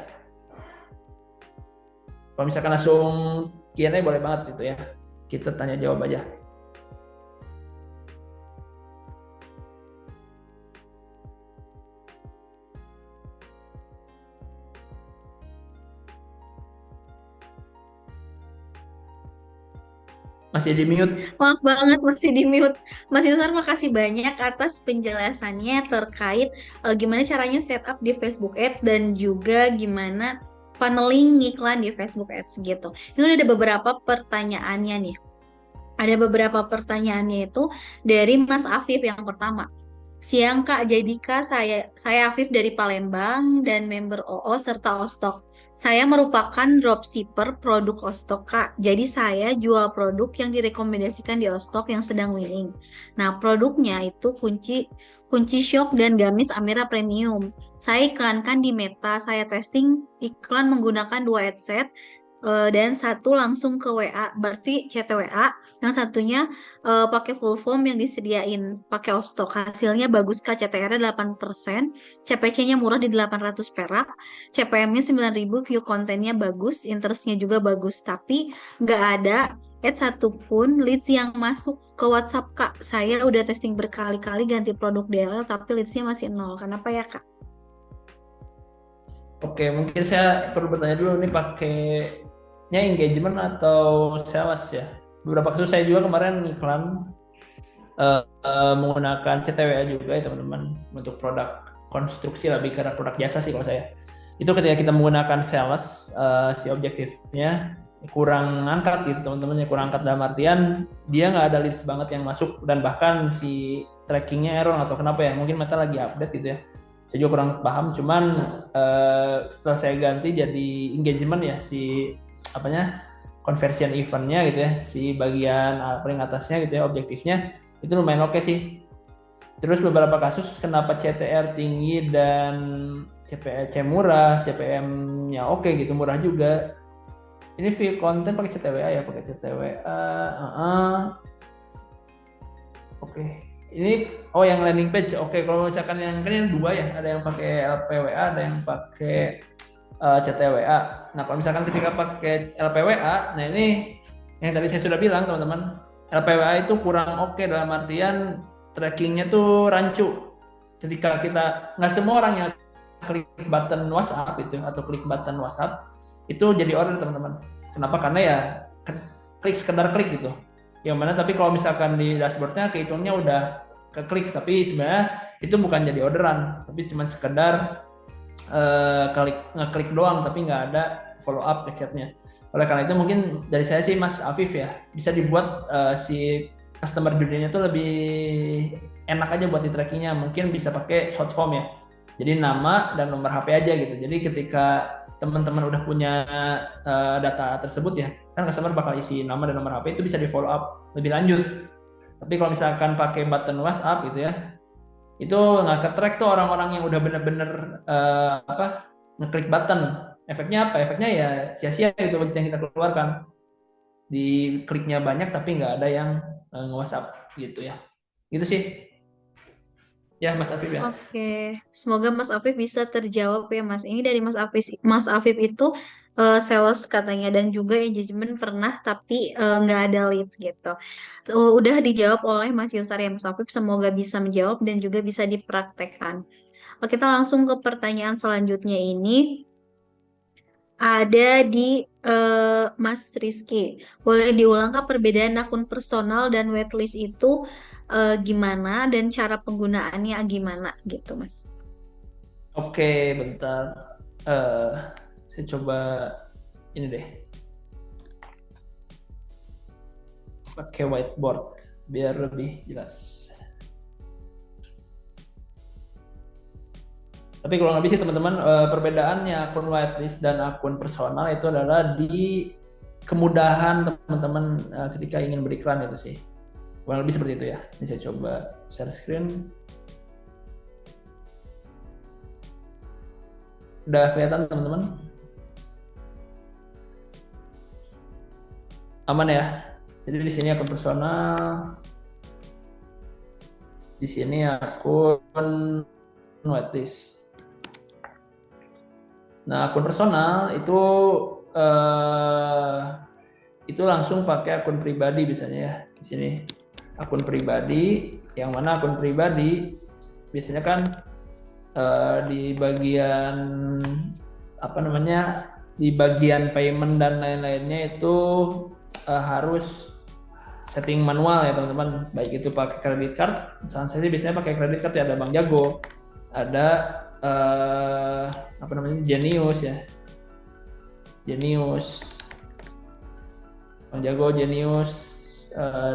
Kalau misalkan langsung Q&A boleh banget gitu ya. Kita tanya jawab aja. Masih di mute. Maaf banget masih di mute. Mas Yusar, makasih banyak atas penjelasannya terkait gimana caranya setup di Facebook Ads dan juga gimana funneling iklan di Facebook Ads gitu. Ini udah ada beberapa pertanyaannya nih. Ada beberapa pertanyaannya itu dari Mas Afif yang pertama. Siang Kak, jadi Kak, saya Afif dari Palembang dan member OO serta Ostok. Saya merupakan dropshipper produk Ostok Kak. Jadi saya jual produk yang direkomendasikan di Ostok yang sedang winning. Nah, produknya itu kunci kunci shock dan gamis Amira Premium. Saya iklankan di Meta, saya testing iklan menggunakan dua headset dan satu langsung ke WA, berarti CTWA. Yang satunya pakai full form yang disediain pakai Ostok. Hasilnya bagus Kak, CTR-nya 8%, CPC-nya murah di 800 perak, CPM-nya 9.000, view kontennya bagus, interest-nya juga bagus, tapi nggak ada satupun leads yang masuk ke WhatsApp Kak. Saya udah testing berkali-kali ganti produk DLL, tapi leads-nya masih nol. Kenapa ya Kak? Oke, mungkin saya perlu bertanya dulu nih, pakainya engagement atau sales ya? Beberapa kasus saya juga kemarin iklan menggunakan CTWA juga ya teman-teman, untuk produk konstruksi, lebih karena produk jasa sih kalau saya. Itu ketika kita menggunakan sales, si objektifnya kurang angkat gitu teman-teman, ya kurang angkat dalam artian dia nggak ada leads banget yang masuk, dan bahkan si trackingnya error atau kenapa ya, mungkin Meta lagi update gitu ya, saya juga kurang paham. Cuman setelah saya ganti jadi engagement ya, si apanya, conversion eventnya gitu ya, si bagian paling atasnya gitu ya, objektifnya itu lumayan oke sih. Terus beberapa kasus kenapa CTR tinggi dan CPC murah, CPM-nya oke gitu, murah juga. Ini view konten pakai CTWA ya, pakai CTWA. Oke. Ini yang landing page. Oke, kalau misalkan yang kan yang dua ya, ada yang pakai LPWA, ada yang pakai CTWA. Nah, kalau misalkan ketika pakai LPWA, nah ini yang tadi saya sudah bilang teman-teman, LPWA itu kurang oke dalam artian trackingnya tuh rancu. Ketika kita, nggak semua orang yang klik button WhatsApp itu atau klik button WhatsApp itu jadi order teman-teman. Kenapa? Karena ya sekedar klik gitu. Yang mana tapi kalau misalkan di dashboardnya kehitungnya udah keklik, tapi sebenarnya itu bukan jadi orderan, tapi cuma sekedar ngeklik doang, tapi nggak ada follow up ke chatnya. Oleh karena itu mungkin dari saya sih Mas Afif ya, bisa dibuat si customer journey-nya tuh lebih enak aja buat di trackingnya. Mungkin bisa pakai short form ya, jadi nama dan nomor HP aja gitu. Jadi ketika teman-teman udah punya data tersebut ya, kan customer bakal isi nama dan nomor HP, itu bisa di follow up lebih lanjut. Tapi kalau misalkan pakai button WhatsApp gitu ya, itu nggak ke-track tuh orang-orang yang udah bener-bener ngeklik button. Efeknya apa? Efeknya ya sia-sia gitu yang kita keluarkan. Di kliknya banyak tapi nggak ada yang nge-WhatsApp gitu ya. Gitu sih. Ya Mas Afif ya. Oke, semoga Mas Afif bisa terjawab ya Mas. Ini dari Mas Afif. Mas Afif itu sales katanya dan juga engagement pernah tapi nggak ada leads gitu. Udah dijawab oleh Mas Yusar ya Mas Afif. Semoga bisa menjawab dan juga bisa dipraktekkan. Oke, kita langsung ke pertanyaan selanjutnya ini. Ada di Mas Rizky. Boleh diulangkan perbedaan akun personal dan waitlist itu gimana dan cara penggunaannya gimana gitu, Mas? Oke, bentar. Saya coba ini deh. Pakai whiteboard biar lebih jelas. Tapi kalau nggak bisa teman-teman, perbedaannya akun whitelist dan akun personal itu adalah di kemudahan teman-teman ketika ingin beriklan itu sih. kurang lebih seperti itu ya. Ini saya coba share screen. Udah kelihatan teman-teman? Aman ya? Jadi di sini akun personal, di sini akun whitelist. Nah, akun personal itu langsung pakai akun pribadi biasanya ya. Di sini akun pribadi, yang mana akun pribadi biasanya kan di bagian di bagian payment dan lain-lainnya itu harus setting manual ya teman-teman, baik itu pakai credit card. Misalnya saya sih biasanya pakai credit card ya, ada Bank Jago, ada Genius ya, Bank Jago, Genius,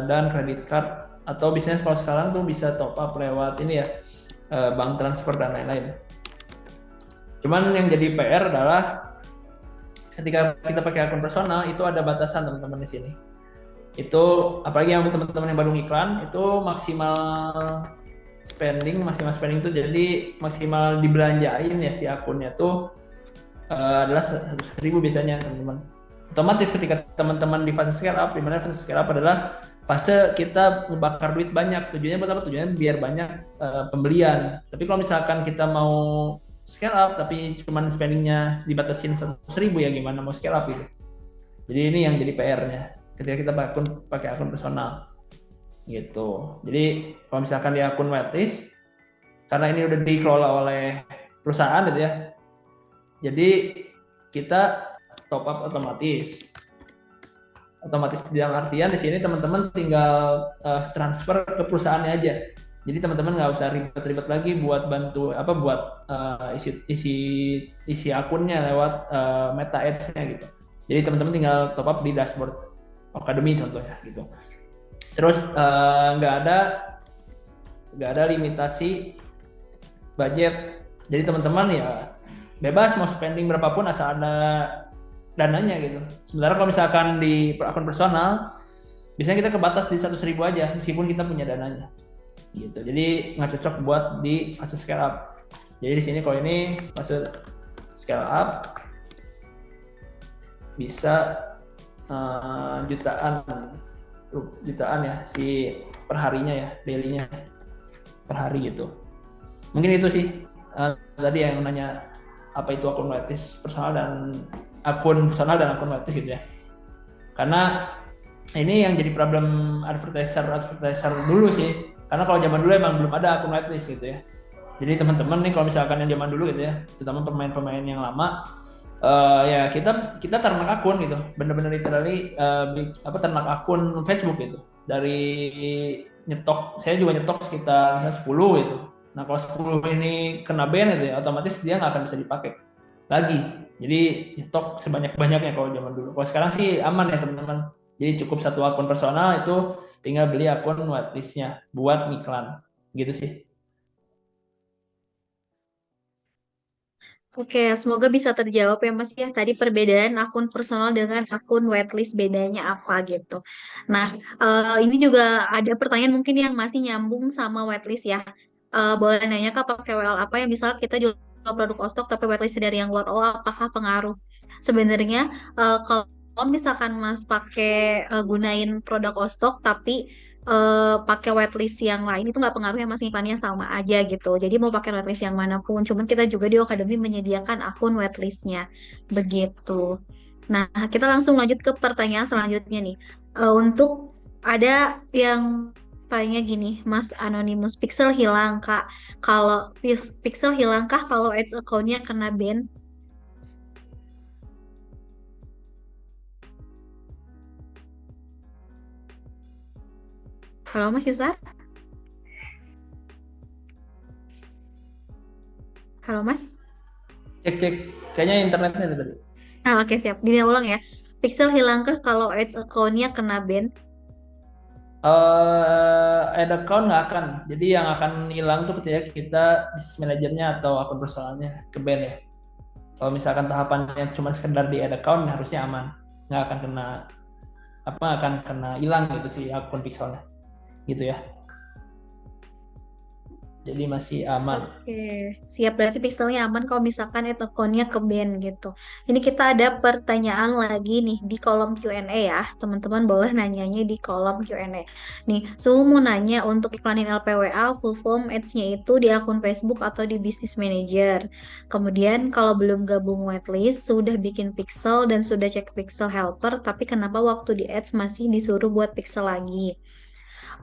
dan credit card, atau biasanya kalau sekarang tuh bisa top up lewat ini ya, bank transfer dan lain-lain. Cuman yang jadi PR adalah ketika kita pakai akun personal itu ada batasan teman-teman di sini. Itu apalagi yang teman-teman yang baru iklan itu maksimal spending itu jadi maksimal dibelanjain ya si akunnya tuh adalah 100.000 biasanya teman-teman. Otomatis ketika teman-teman di fase scale up, dimana fase scale up adalah fase kita ngebakar duit banyak. Tujuannya buat apa? Tujuannya biar banyak pembelian. Tapi kalau misalkan kita mau scale up tapi cuman spendingnya dibatasin 100.000 ya gimana mau scale up gitu. Jadi ini yang jadi PR-nya ketika kita pakai akun personal gitu. Jadi kalau misalkan di akun whitelist, karena ini udah dikelola oleh perusahaan gitu ya, jadi kita top up otomatis dalam artian di sini teman-teman tinggal transfer ke perusahaannya aja. Jadi teman-teman nggak usah ribet-ribet lagi buat isi akunnya lewat Meta Ads-nya gitu. Jadi teman-teman tinggal top up di dashboard Academy contohnya gitu. Terus nggak ada limitasi budget. Jadi teman-teman ya bebas mau spending berapapun asal ada dananya gitu. Sementara kalau misalkan di akun personal, biasanya kita kebatas di 100.000 aja meskipun kita punya dananya. Gitu. Jadi nggak cocok buat di fase scale up. Jadi di sini kalau ini fase scale up bisa jutaan ya si perharinya ya, dailynya per hari gitu. Mungkin itu sih tadi yang nanya apa itu akun whitelist personal dan akun whitelist gitu ya. Karena ini yang jadi problem advertiser dulu sih. Karena kalau zaman dulu emang belum ada akun whitelist gitu ya. Jadi teman-teman nih kalau misalkan yang zaman dulu gitu ya, terutama pemain-pemain yang lama, ya kita ternak akun gitu, bener-bener literally ternak akun Facebook gitu. Dari nyetok, saya juga nyetok sekitar 10 gitu. Nah kalau 10 ini kena ban gitu ya, otomatis dia nggak akan bisa dipakai lagi. Jadi nyetok sebanyak-banyaknya kalau zaman dulu. Kalau sekarang sih aman ya teman-teman. Jadi cukup satu akun personal itu tinggal beli akun whitelist-nya buat iklan gitu sih. Oke, semoga bisa terjawab ya Mas ya. Tadi perbedaan akun personal dengan akun whitelist bedanya apa gitu. Nah, ini juga ada pertanyaan mungkin yang masih nyambung sama whitelist ya. Boleh nanya Kak, pakai WL apa yang misalnya kita jual produk Ostok tapi whitelist dari yang luar, apakah pengaruh? Sebenarnya kalau misalkan Mas pakai gunain produk Ostok tapi pakai whitelist yang lain itu nggak pengaruh ya Mas, iklannya sama aja gitu. Jadi mau pakai whitelist yang manapun, cuman kita juga di Academy menyediakan akun whitelistnya begitu. Nah, kita langsung lanjut ke pertanyaan selanjutnya nih. Untuk ada yang tanya gini, Mas Anonymous, Pixel hilang Kak. Kalau Pixel hilangkah kalau ads account-nya kena ban? Halo Mas Yusar? Halo Mas? Cek kayaknya internetnya ada tadi. Nah, oke siap. Ulang ya. Pixel hilangkah kalau ads account-nya kena ban? Ad account nggak akan. Jadi yang akan hilang tuh ketika kita business manajernya atau akun personalnya ke ban ya. Kalau misalkan tahapannya cuma sekedar di ad account harusnya aman, nggak akan kena hilang gitu sih akun pixelnya. gitu ya. Jadi masih aman. Oke, siap, berarti pixelnya aman kalau misalkan akunnya ke ban gitu. Ini kita ada pertanyaan lagi nih di kolom Q&A ya. Teman-teman boleh nanyanya di kolom Q&A. Nih, Suhu mau nanya untuk iklanin LPWA full form ads-nya itu di akun Facebook atau di Business Manager. Kemudian kalau belum gabung whitelist, sudah bikin pixel dan sudah cek pixel helper, tapi kenapa waktu di ads masih disuruh buat pixel lagi?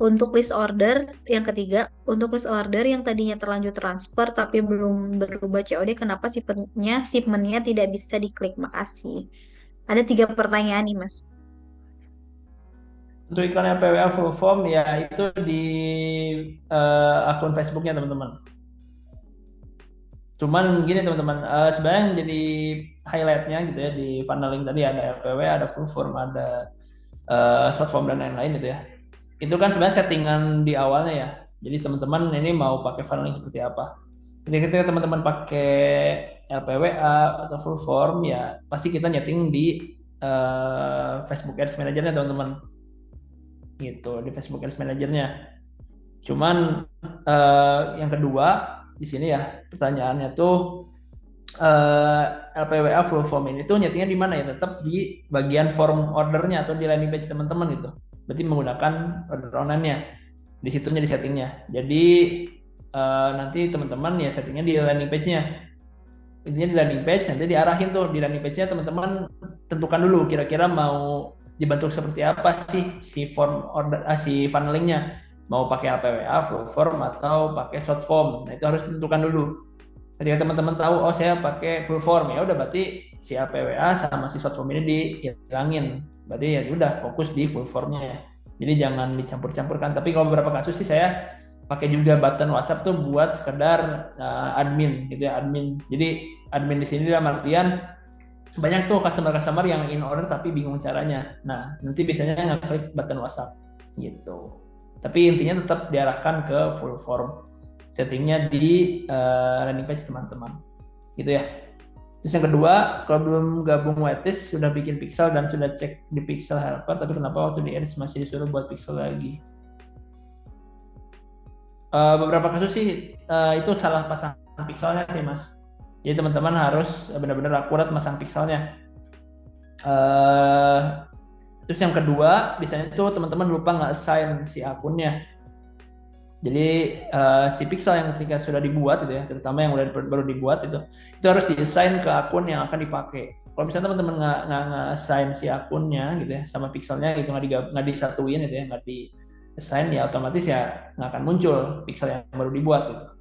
Untuk list order yang ketiga, untuk list order yang tadinya terlanjur transfer tapi belum berubah COD, kenapa shipmentnya tidak bisa diklik? Makasih. Ada 3 pertanyaan nih, Mas. Untuk iklan LPWA full form ya itu di akun Facebooknya teman-teman. Cuman gini teman-teman, sebenarnya yang jadi highlightnya gitu ya di funneling tadi ada LPW, ada full form, ada short form dan lain-lain gitu ya. Itu kan sebenarnya settingan di awalnya ya. Jadi teman-teman ini mau pakai funneling seperti apa. Jadi ketika teman-teman pakai LPWA atau full form ya pasti kita nyeting di Facebook Ads Manager-nya teman-teman. Gitu di Facebook Ads Manager-nya. Cuman yang kedua di sini ya pertanyaannya tuh eh, LPWA full form ini tuh nyetingnya di mana ya? Tetap di bagian form ordernya atau di landing page teman-teman gitu. Berarti menggunakan order online-nya. Di situnya di settingnya. Jadi nanti teman-teman ya settingnya di landing page-nya. Intinya di landing page nanti diarahin tuh di landing page-nya teman-teman tentukan dulu kira-kira mau dibentuk seperti apa sih si form order si funnelingnya mau pakai LPWA full form atau pakai short form. Nah itu harus tentukan dulu. Ketika teman-teman tahu oh saya pakai full form ya udah berarti si LPWA sama si short form ini dihilangin. Berarti ya udah fokus di full formnya. Jadi jangan dicampur-campurkan. Tapi kalau beberapa kasus sih saya pakai juga button WhatsApp tuh buat sekedar admin gitu ya admin. Jadi admin di sini dalam artian banyak tuh customer-customer yang in order tapi bingung caranya. Nah nanti biasanya ngeklik button WhatsApp gitu. Tapi intinya tetap diarahkan ke full form settingnya di landing page teman-teman gitu ya. Terus yang kedua, kalau belum gabung whitelist sudah bikin pixel dan sudah cek di pixel helper, tapi kenapa waktu di ads masih disuruh buat pixel lagi? Beberapa kasus sih itu salah pasang pixelnya sih mas. Jadi teman-teman harus benar-benar akurat masang pixelnya. Terus yang kedua, biasanya tuh teman-teman lupa nge-assign si akunnya. Jadi si pixel yang ketika sudah dibuat itu ya, terutama yang udah baru dibuat itu harus di-assign ke akun yang akan dipakai. Kalau misalnya teman-teman nggak assign si akunnya gitu ya sama pixelnya gitu nggak disatuin gitu ya nggak di assign ya otomatis ya nggak akan muncul pixel yang baru dibuat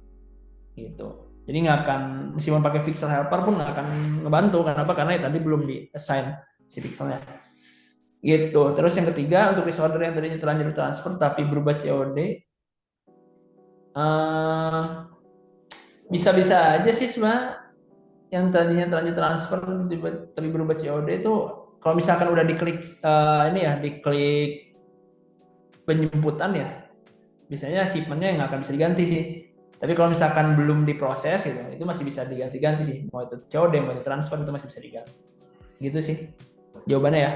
gitu. Jadi nggak akan meskipun pakai pixel helper pun nggak akan ngebantu karena ya tadi belum di assign si pixelnya gitu. Terus yang ketiga untuk disorder yang tadinya terlanjur transfer tapi berubah COD bisa-bisa aja sih sebenarnya yang tadinya terlanjur transfer tapi berubah COD itu kalau misalkan udah diklik ini ya diklik penjemputan ya biasanya shipmentnya nggak akan bisa diganti sih tapi kalau misalkan belum diproses gitu itu masih bisa diganti-ganti sih mau itu COD mau itu transfer itu masih bisa diganti gitu sih jawabannya ya.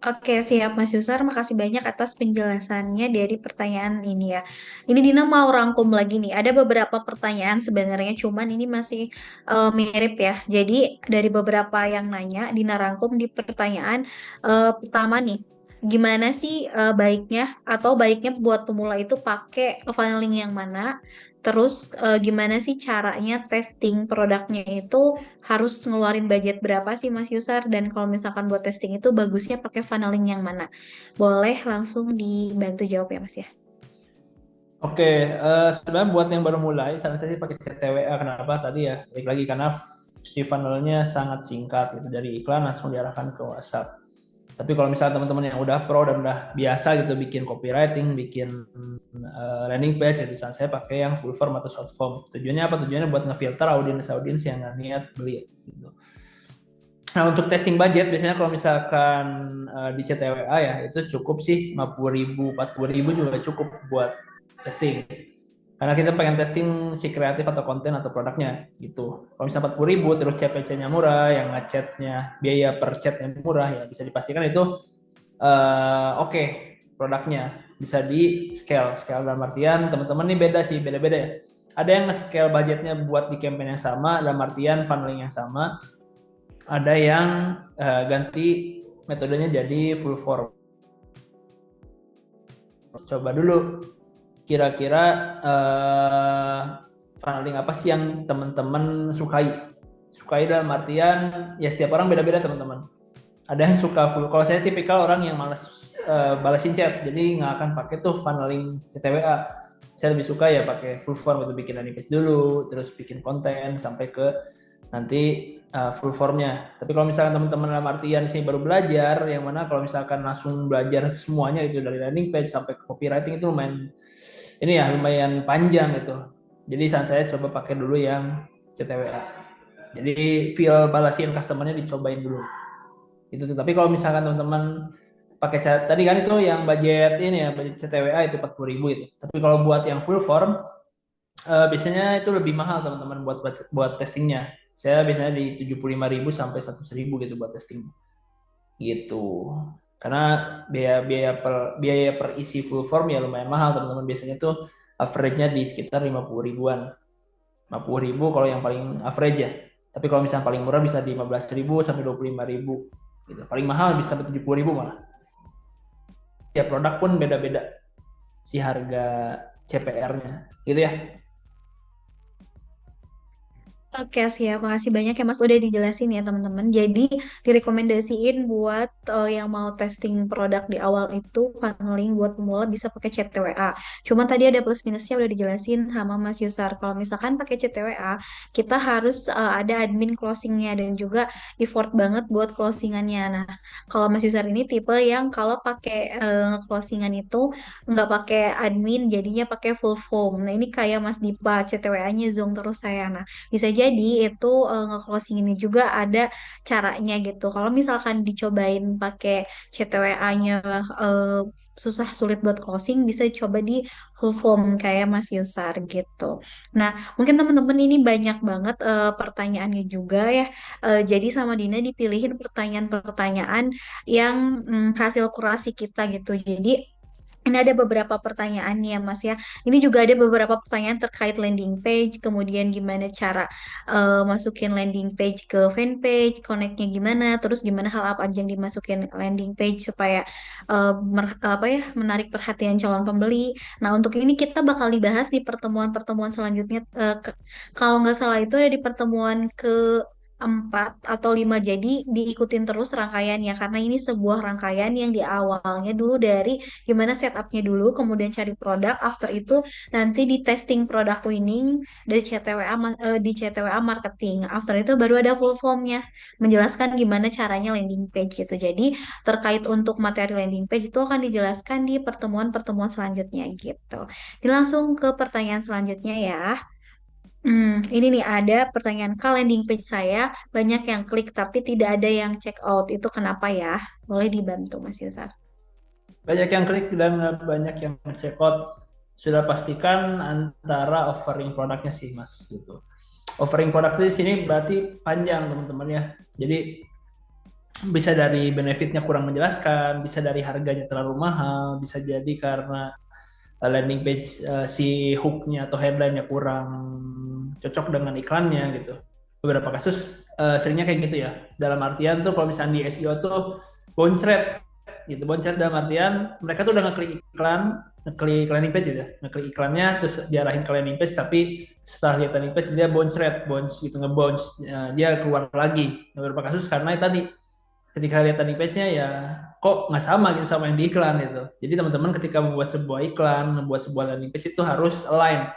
Oke, siap Mas Yusar. Makasih banyak atas penjelasannya dari pertanyaan ini ya. Ini Dina mau rangkum lagi nih. Ada beberapa pertanyaan sebenarnya, cuman ini masih mirip ya. Jadi dari beberapa yang nanya, Dina rangkum di pertanyaan pertama nih. Gimana sih baiknya atau baiknya buat pemula itu pakai funneling yang mana? Terus gimana sih caranya testing produknya itu harus ngeluarin budget berapa sih Mas Yusar? Dan kalau misalkan buat testing itu bagusnya pakai funneling yang mana? Boleh langsung dibantu jawab ya Mas ya. Oke, sebenarnya buat yang baru mulai, saran saya sih pakai CTWA. Kenapa? Tadi ya, balik lagi karena si funnelnya sangat singkat gitu dari iklan langsung diarahkan ke WhatsApp. Tapi kalau misalnya teman-teman yang udah pro dan udah biasa gitu bikin copywriting, bikin landing page, gitu, saya pakai yang full form atau short form. Tujuannya apa? Tujuannya buat ngefilter audiens yang nggak niat beli. Gitu. Nah untuk testing budget biasanya kalau misalkan di CTWA ya itu cukup sih 50.000, 40.000 juga cukup buat testing. Karena kita pengen testing si kreatif atau konten atau produknya gitu. Kalau misalnya 40.000 terus CPC-nya murah, yang ngechatnya biaya per chatnya murah ya bisa dipastikan itu Oke, produknya bisa di scale dalam artian teman-teman ini beda sih, beda-beda ya. Ada yang nge-scale budgetnya buat di campaign yang sama, dalam artian funneling yang sama. Ada yang ganti metodenya jadi full form. Coba dulu kira-kira funneling apa sih yang teman-teman sukai? Sukai dalam artian ya setiap orang beda-beda teman-teman. Ada yang suka full. Kalau saya tipikal orang yang malas balasin chat, jadi nggak akan pakai tuh funneling CTWA. Saya lebih suka ya pakai full form, itu bikin landing page dulu, terus bikin konten sampai ke nanti full formnya. Tapi kalau misalkan teman-teman dalam artian sini baru belajar, yang mana kalau misalkan langsung belajar semuanya itu dari landing page sampai ke copywriting itu lumayan ini ya lumayan panjang gitu. Jadi saran saya coba pakai dulu yang CTWA. Jadi feel balasin customernya dicobain dulu. Itu tuh. Tapi kalau misalkan teman-teman pakai tadi kan itu yang budget ini ya budget CTWA itu 40.000 itu. Tapi kalau buat yang full form biasanya itu lebih mahal teman-teman buat testingnya. Saya biasanya di 75.000 sampai 100.000 gitu buat testing. Gitu. Karena biaya per isi full form ya lumayan mahal teman-teman. Biasanya tuh average-nya di sekitar 50 ribuan. 50 ribu kalau yang paling average ya. Tapi kalau misalnya paling murah bisa di 15.000 sampai 25.000 gitu. Paling mahal bisa sampai 70.000 malah. Ya produk pun beda-beda si harga CPR-nya gitu ya. Oke, siap. Makasih banyak ya Mas udah dijelasin ya teman-teman. Jadi direkomendasiin buat yang mau testing produk di awal itu funneling buat pemula bisa pakai CTWA. Cuma tadi ada plus minusnya udah dijelasin sama Mas Yusar. Kalau misalkan pakai CTWA, kita harus ada admin closingnya dan juga effort banget buat closingannya. Nah, kalau Mas Yusar ini tipe yang kalau pakai closingan itu nggak pakai admin, jadinya pakai full form. Nah, ini kayak Mas Dipa, CTWA-nya zong terus saya. Nah, bisa jadi itu nge-closing ini juga ada caranya gitu. Kalau misalkan dicobain pakai CTWA-nya susah sulit buat closing, bisa coba di full form kayak Mas Yusar gitu. Nah, mungkin teman-teman ini banyak banget pertanyaannya juga ya. Jadi sama Dina dipilihin pertanyaan-pertanyaan yang hasil kurasi kita gitu. Jadi ini ada beberapa pertanyaan nih ya Mas ya. Ini juga ada beberapa pertanyaan terkait landing page, kemudian gimana cara masukin landing page ke fanpage, connect-nya gimana, terus gimana hal apa aja yang dimasukin landing page supaya apa ya menarik perhatian calon pembeli. Nah untuk ini kita bakal dibahas di pertemuan-pertemuan selanjutnya. Kalau nggak salah itu ada di pertemuan ke 4 atau 5, jadi diikutin terus rangkaiannya karena ini sebuah rangkaian yang di awalnya dulu dari gimana setupnya dulu, kemudian cari produk, after itu nanti di testing produk winning dari di CTWA marketing, after itu baru ada full formnya menjelaskan gimana caranya landing page gitu. Jadi terkait untuk materi landing page itu akan dijelaskan di pertemuan-pertemuan selanjutnya gitu. Ini langsung ke pertanyaan selanjutnya ya. Ini nih ada pertanyaan ke landing page saya banyak yang klik tapi tidak ada yang check out. Itu kenapa ya? Boleh dibantu Mas Yusar. Banyak yang klik dan banyak yang check out. Sudah pastikan antara offering produknya sih Mas gitu. Offering produk di sini berarti panjang teman-teman ya. Jadi bisa dari benefitnya kurang menjelaskan, bisa dari harganya terlalu mahal, bisa jadi karena landing page si hooknya atau headline-nya kurang cocok dengan iklannya gitu. Beberapa kasus seringnya kayak gitu ya. Dalam artian tuh kalau misalnya di SEO tuh boncret gitu. Boncret dalam artian mereka tuh udah ngeklik iklan, ngeklik landing page gitu ya. Ngeklik iklannya terus diarahin ke landing page tapi setelah lihat landing page dia bounce gitu ngebounce dia keluar lagi. Beberapa kasus karena tadi ketika lihat landing page-nya ya kok nggak sama gitu sama yang di iklan gitu. Jadi teman-teman ketika membuat sebuah iklan, membuat sebuah landing page itu harus align.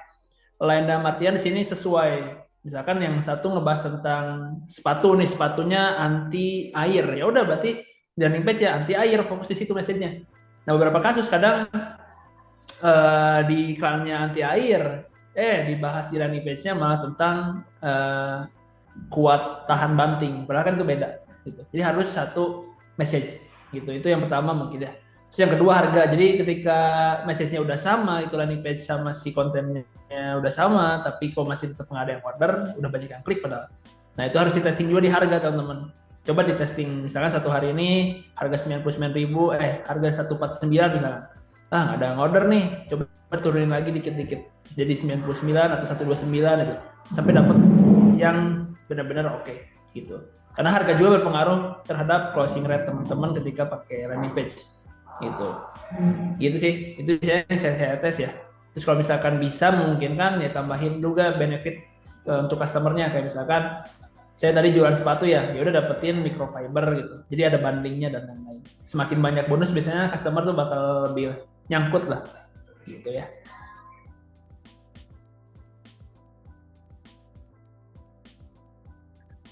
Align dalam artian di sini sesuai. Misalkan yang satu ngebahas tentang sepatu nih, sepatunya anti air. Ya udah berarti landing page ya anti air, fokus di situ message-nya. Nah, beberapa kasus kadang di iklannya anti air, dibahas di landing page-nya malah tentang kuat tahan banting. Padahal kan itu beda gitu. Jadi harus satu message gitu. Itu yang pertama mungkin ya. Terus yang kedua harga. Jadi ketika message-nya udah sama, itu landing page sama si kontennya udah sama, tapi kok masih tetap nggak ada yang order, udah banyak yang klik padahal. Nah itu harus di testing juga di harga teman-teman. coba di testing, misalkan satu hari ini harga 99.000, harga 149 misalkan, nggak ada yang order nih, coba turunin lagi dikit-dikit jadi 99 atau 129 itu, sampai dapat yang benar-benar oke gitu. Karena harga juga berpengaruh terhadap closing rate teman-teman ketika pakai landing page gitu. Gitu sih, itu saya tes ya. Terus kalau misalkan bisa memungkinkan ya tambahin juga benefit untuk customernya, kayak misalkan saya tadi jualan sepatu ya udah dapetin microfiber gitu. Jadi ada bandingnya dan lain-lain. Semakin banyak bonus biasanya customer tuh bakal lebih nyangkut lah gitu ya.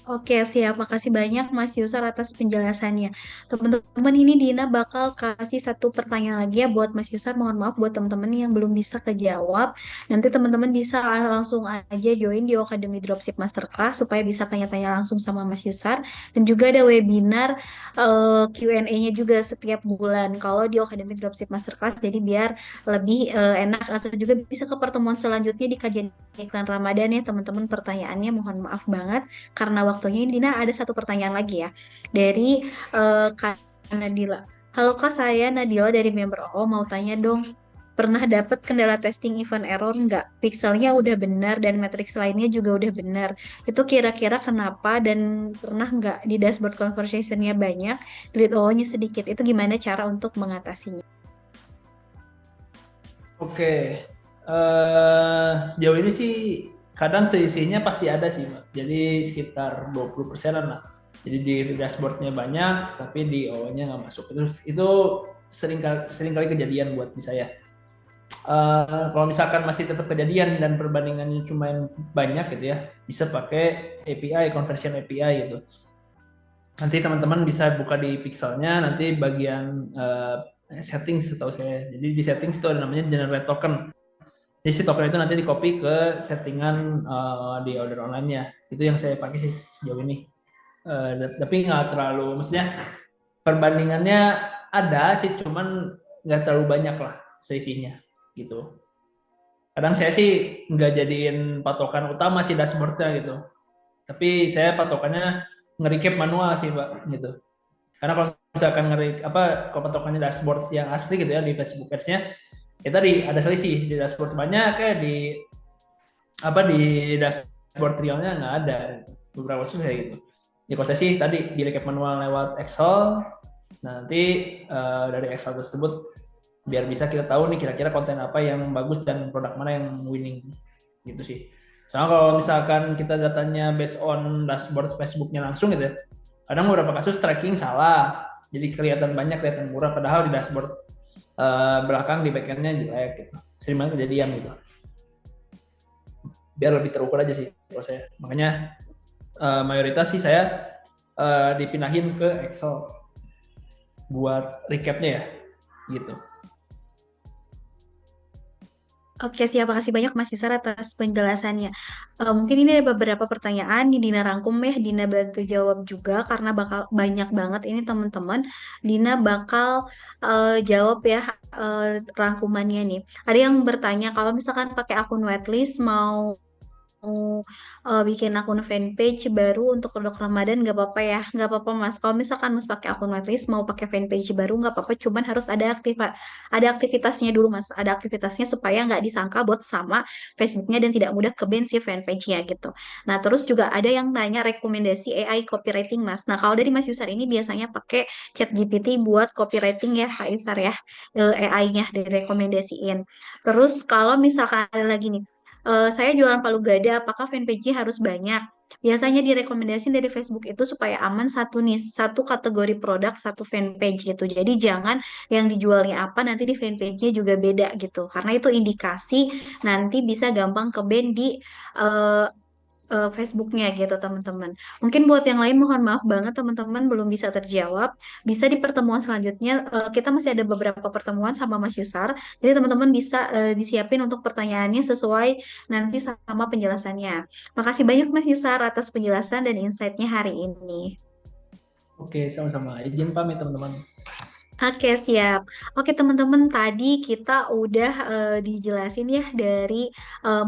Oke, siap. Makasih banyak Mas Yusar atas penjelasannya. Teman-teman, ini Dina bakal kasih satu pertanyaan lagi ya buat Mas Yusar. Mohon maaf buat teman-teman yang belum bisa kejawab. Nanti teman-teman bisa langsung aja join di Academy Dropship Masterclass supaya bisa tanya-tanya langsung sama Mas Yusar. Dan juga ada webinar Q&A-nya juga setiap bulan kalau di Academy Dropship Masterclass. Jadi biar lebih enak, atau juga bisa ke pertemuan selanjutnya di kajian iklan Ramadan ya teman-teman. Pertanyaannya mohon maaf banget karena waktunya. Ini Dina ada satu pertanyaan lagi ya dari Kak Nadila. Halo Kak, saya Nadila dari member OO, mau tanya dong, pernah dapat kendala testing event error nggak? Pixelnya udah benar dan matriks lainnya juga udah benar. Itu kira-kira kenapa, dan pernah nggak di dashboard conversationnya banyak, delete OO-nya sedikit? Itu gimana cara untuk mengatasinya? Oke, sejauh ini sih kadang selisihnya pasti ada sih, Mbak. Jadi sekitar 20%-an lah. Jadi di dashboardnya banyak, tapi di OO-nya nggak masuk. Itu sering kali kejadian buat di saya. Kalau misalkan masih tetap kejadian dan perbandingannya cuma banyak gitu ya, bisa pakai API, conversion API gitu. Nanti teman-teman bisa buka di pixelnya, nanti bagian settings setahu saya. Jadi di settings itu ada namanya generate token. Jadi si token itu nanti di copy ke settingan di order online-nya. Itu yang saya pakai sih sejauh ini. Tapi nggak terlalu, maksudnya perbandingannya ada sih, cuman nggak terlalu banyak lah seisinya gitu. Kadang saya sih nggak jadiin patokan utama sih dashboardnya gitu. Tapi saya patokannya nge-recap manual sih Pak gitu. Karena kalau misalkan kalau patokannya dashboard yang asli gitu ya di Facebook Ads-nya, ya tadi ada selisih di dashboard banyak, kayak di dashboard realnya nggak ada, beberapa susah gitu. Ya kalau saya sih tadi di recap manual lewat Excel, nanti dari Excel tersebut biar bisa kita tahu nih kira-kira konten apa yang bagus dan produk mana yang winning gitu sih. Soalnya kalau misalkan kita datanya based on dashboard Facebooknya langsung gitu ya, kadang beberapa kasus tracking salah, jadi kelihatan banyak, kelihatan murah, padahal di dashboard belakang di backendnya jelek gitu. Sering banget kejadian gitu. Biar lebih terukur aja sih kalau saya. Makanya mayoritas sih saya dipindahin ke Excel buat recapnya ya gitu. Oke, siap. Makasih banyak Mas Yusar atas penjelasannya. Mungkin ini ada beberapa pertanyaan yang Dina rangkum ya, Dina bantu jawab juga karena bakal banyak banget ini teman-teman. Dina bakal jawab ya rangkumannya nih. Ada yang bertanya kalau misalkan pakai akun whitelist mau bikin akun fanpage baru untuk produk Ramadan, nggak apa-apa ya, nggak apa-apa Mas. Kalau misalkan Mas pakai akun whitelist mau pakai fanpage baru nggak apa-apa, cuman harus ada aktivitasnya dulu Mas, ada aktivitasnya supaya nggak disangka bot sama Facebooknya dan tidak mudah ke ban si fanpage-nya gitu. Nah terus juga ada yang nanya rekomendasi AI copywriting Mas. Nah kalau dari Mas Yusar ini biasanya pakai ChatGPT buat copywriting ya Kak Yusar ya, AI-nya direkomendasiin. Terus kalau misalkan ada lagi nih, saya jualan palu gada, apakah fanpage-nya harus banyak? Biasanya direkomendasi dari Facebook itu supaya aman, satu nih, satu kategori produk, satu fanpage gitu. Jadi jangan yang dijualnya apa nanti di fanpage-nya juga beda gitu. Karena itu indikasi nanti bisa gampang ke ban di eh, Facebooknya gitu teman-teman. Mungkin buat yang lain mohon maaf banget teman-teman belum bisa terjawab. Bisa di pertemuan selanjutnya, kita masih ada beberapa pertemuan sama Mas Yusar. Jadi teman-teman bisa disiapin untuk pertanyaannya sesuai nanti sama penjelasannya. Makasih banyak Mas Yusar atas penjelasan dan insight-nya hari ini. Oke, sama-sama. Izin pamit teman-teman. Oke, siap. Oke, teman-teman, tadi kita udah dijelasin ya dari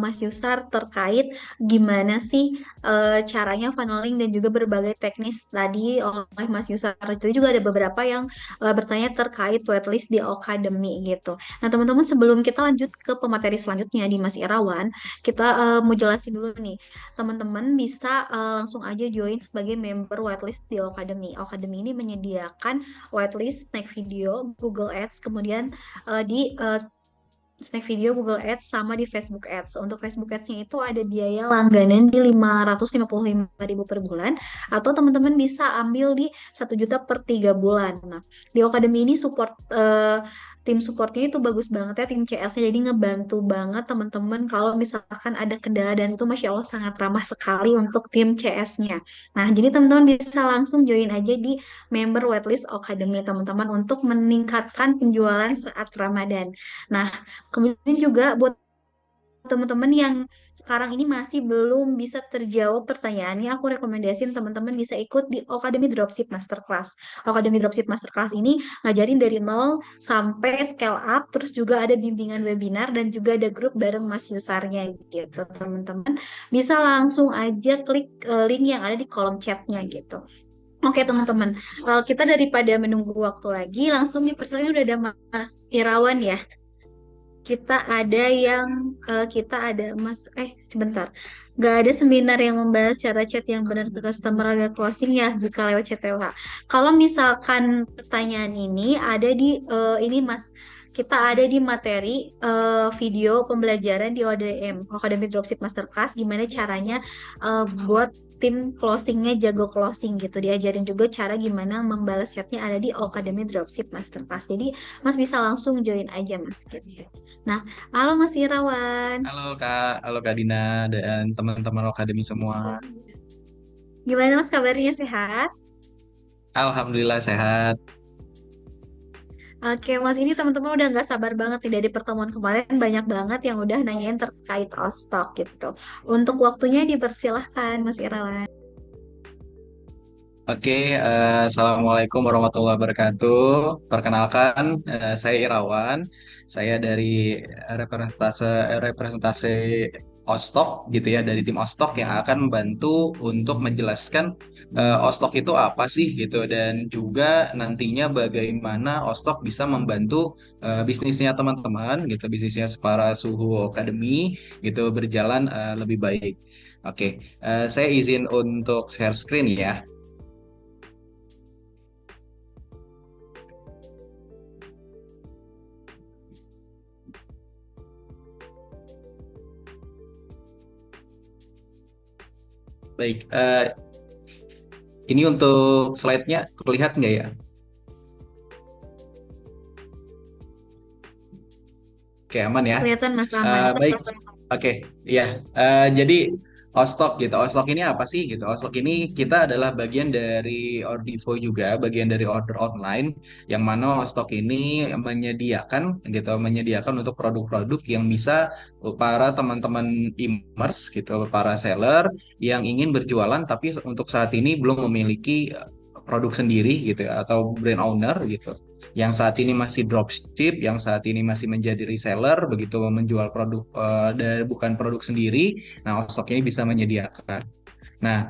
Mas Yusar terkait gimana sih caranya funneling dan juga berbagai teknis tadi oleh Mas Yusar. Jadi juga ada beberapa yang bertanya terkait waitlist di Academy gitu. Nah, teman-teman, sebelum kita lanjut ke pemateri selanjutnya di Mas Irawan, kita mau jelasin dulu nih. Teman-teman bisa langsung aja join sebagai member waitlist di Academy. Academy ini menyediakan whitelist snack video Google Ads kemudian di snack video Google Ads sama di Facebook Ads. Untuk Facebook Ads-nya itu ada biaya langganan di 555.000 per bulan atau teman-teman bisa ambil di 1 juta per 3 bulan. Nah, di Academy ini support tim supportnya itu bagus banget ya, tim CS-nya jadi ngebantu banget teman-teman kalau misalkan ada kendala dan itu Masya Allah sangat ramah sekali untuk tim CS-nya. Nah, jadi teman-teman bisa langsung join aja di member waitlist Academy teman-teman untuk meningkatkan penjualan saat Ramadan. Nah, kemudian juga buat teman-teman yang sekarang ini masih belum bisa terjawab pertanyaannya, aku rekomendasiin teman-teman bisa ikut di Academy Dropship Masterclass. Academy Dropship Masterclass ini ngajarin dari nol sampai scale up, terus juga ada bimbingan webinar dan juga ada grup bareng Mas Yusarnya gitu, teman-teman. Bisa langsung aja klik link yang ada di kolom chatnya gitu. Oke teman-teman, kita daripada menunggu waktu lagi, langsung nih persilakan udah ada Mas Irawan ya. Kita ada Mas sebentar. Gak ada seminar yang membahas cara chat yang benar ke customer agar closing ya jika lewat CTWH. Kalau misalkan pertanyaan ini ada di ini Mas, kita ada di materi video pembelajaran di ODM, Academy Dropship Masterclass, gimana caranya buat tim closingnya jago closing gitu. Diajarin juga cara gimana membalas chatnya ada di Academy Dropship Masterclass. Jadi Mas bisa langsung join aja Mas gitu. Nah, halo Mas Irawan. Halo Kak Dina dan teman-teman Akademi semua. Gimana Mas kabarnya sehat? Alhamdulillah sehat. Oke Mas, ini teman-teman udah nggak sabar banget nih dari pertemuan kemarin banyak banget yang udah nanyain terkait Ostok gitu. Untuk waktunya dipersilahkan Mas Irawan. Oke, Assalamualaikum warahmatullahi wabarakatuh. Perkenalkan, saya Irawan. Saya dari representasi representasi Ostok gitu ya, dari tim Ostok yang akan membantu untuk menjelaskan Ostok itu apa sih gitu dan juga nantinya bagaimana Ostok bisa membantu bisnisnya teman-teman gitu, bisnisnya para Suhu Academy gitu berjalan lebih baik. Oke, saya izin untuk share screen ya. Baik, ini untuk slide-nya terlihat nggak ya? Oke, aman ya. Kelihatan Mas aman. Baik, oke, ya. Jadi Ostok gitu. Ostok ini apa sih gitu? Ostok ini kita adalah bagian dari Ordivo juga, bagian dari order online, yang mana Ostok ini menyediakan untuk produk-produk yang bisa para teman-teman e-commerce gitu, para seller yang ingin berjualan, tapi untuk saat ini belum memiliki produk sendiri gitu ya, atau brand owner gitu yang saat ini masih dropship, yang saat ini masih menjadi reseller, begitu menjual produk dari bukan produk sendiri, nah Ostok ini bisa menyediakan. Nah,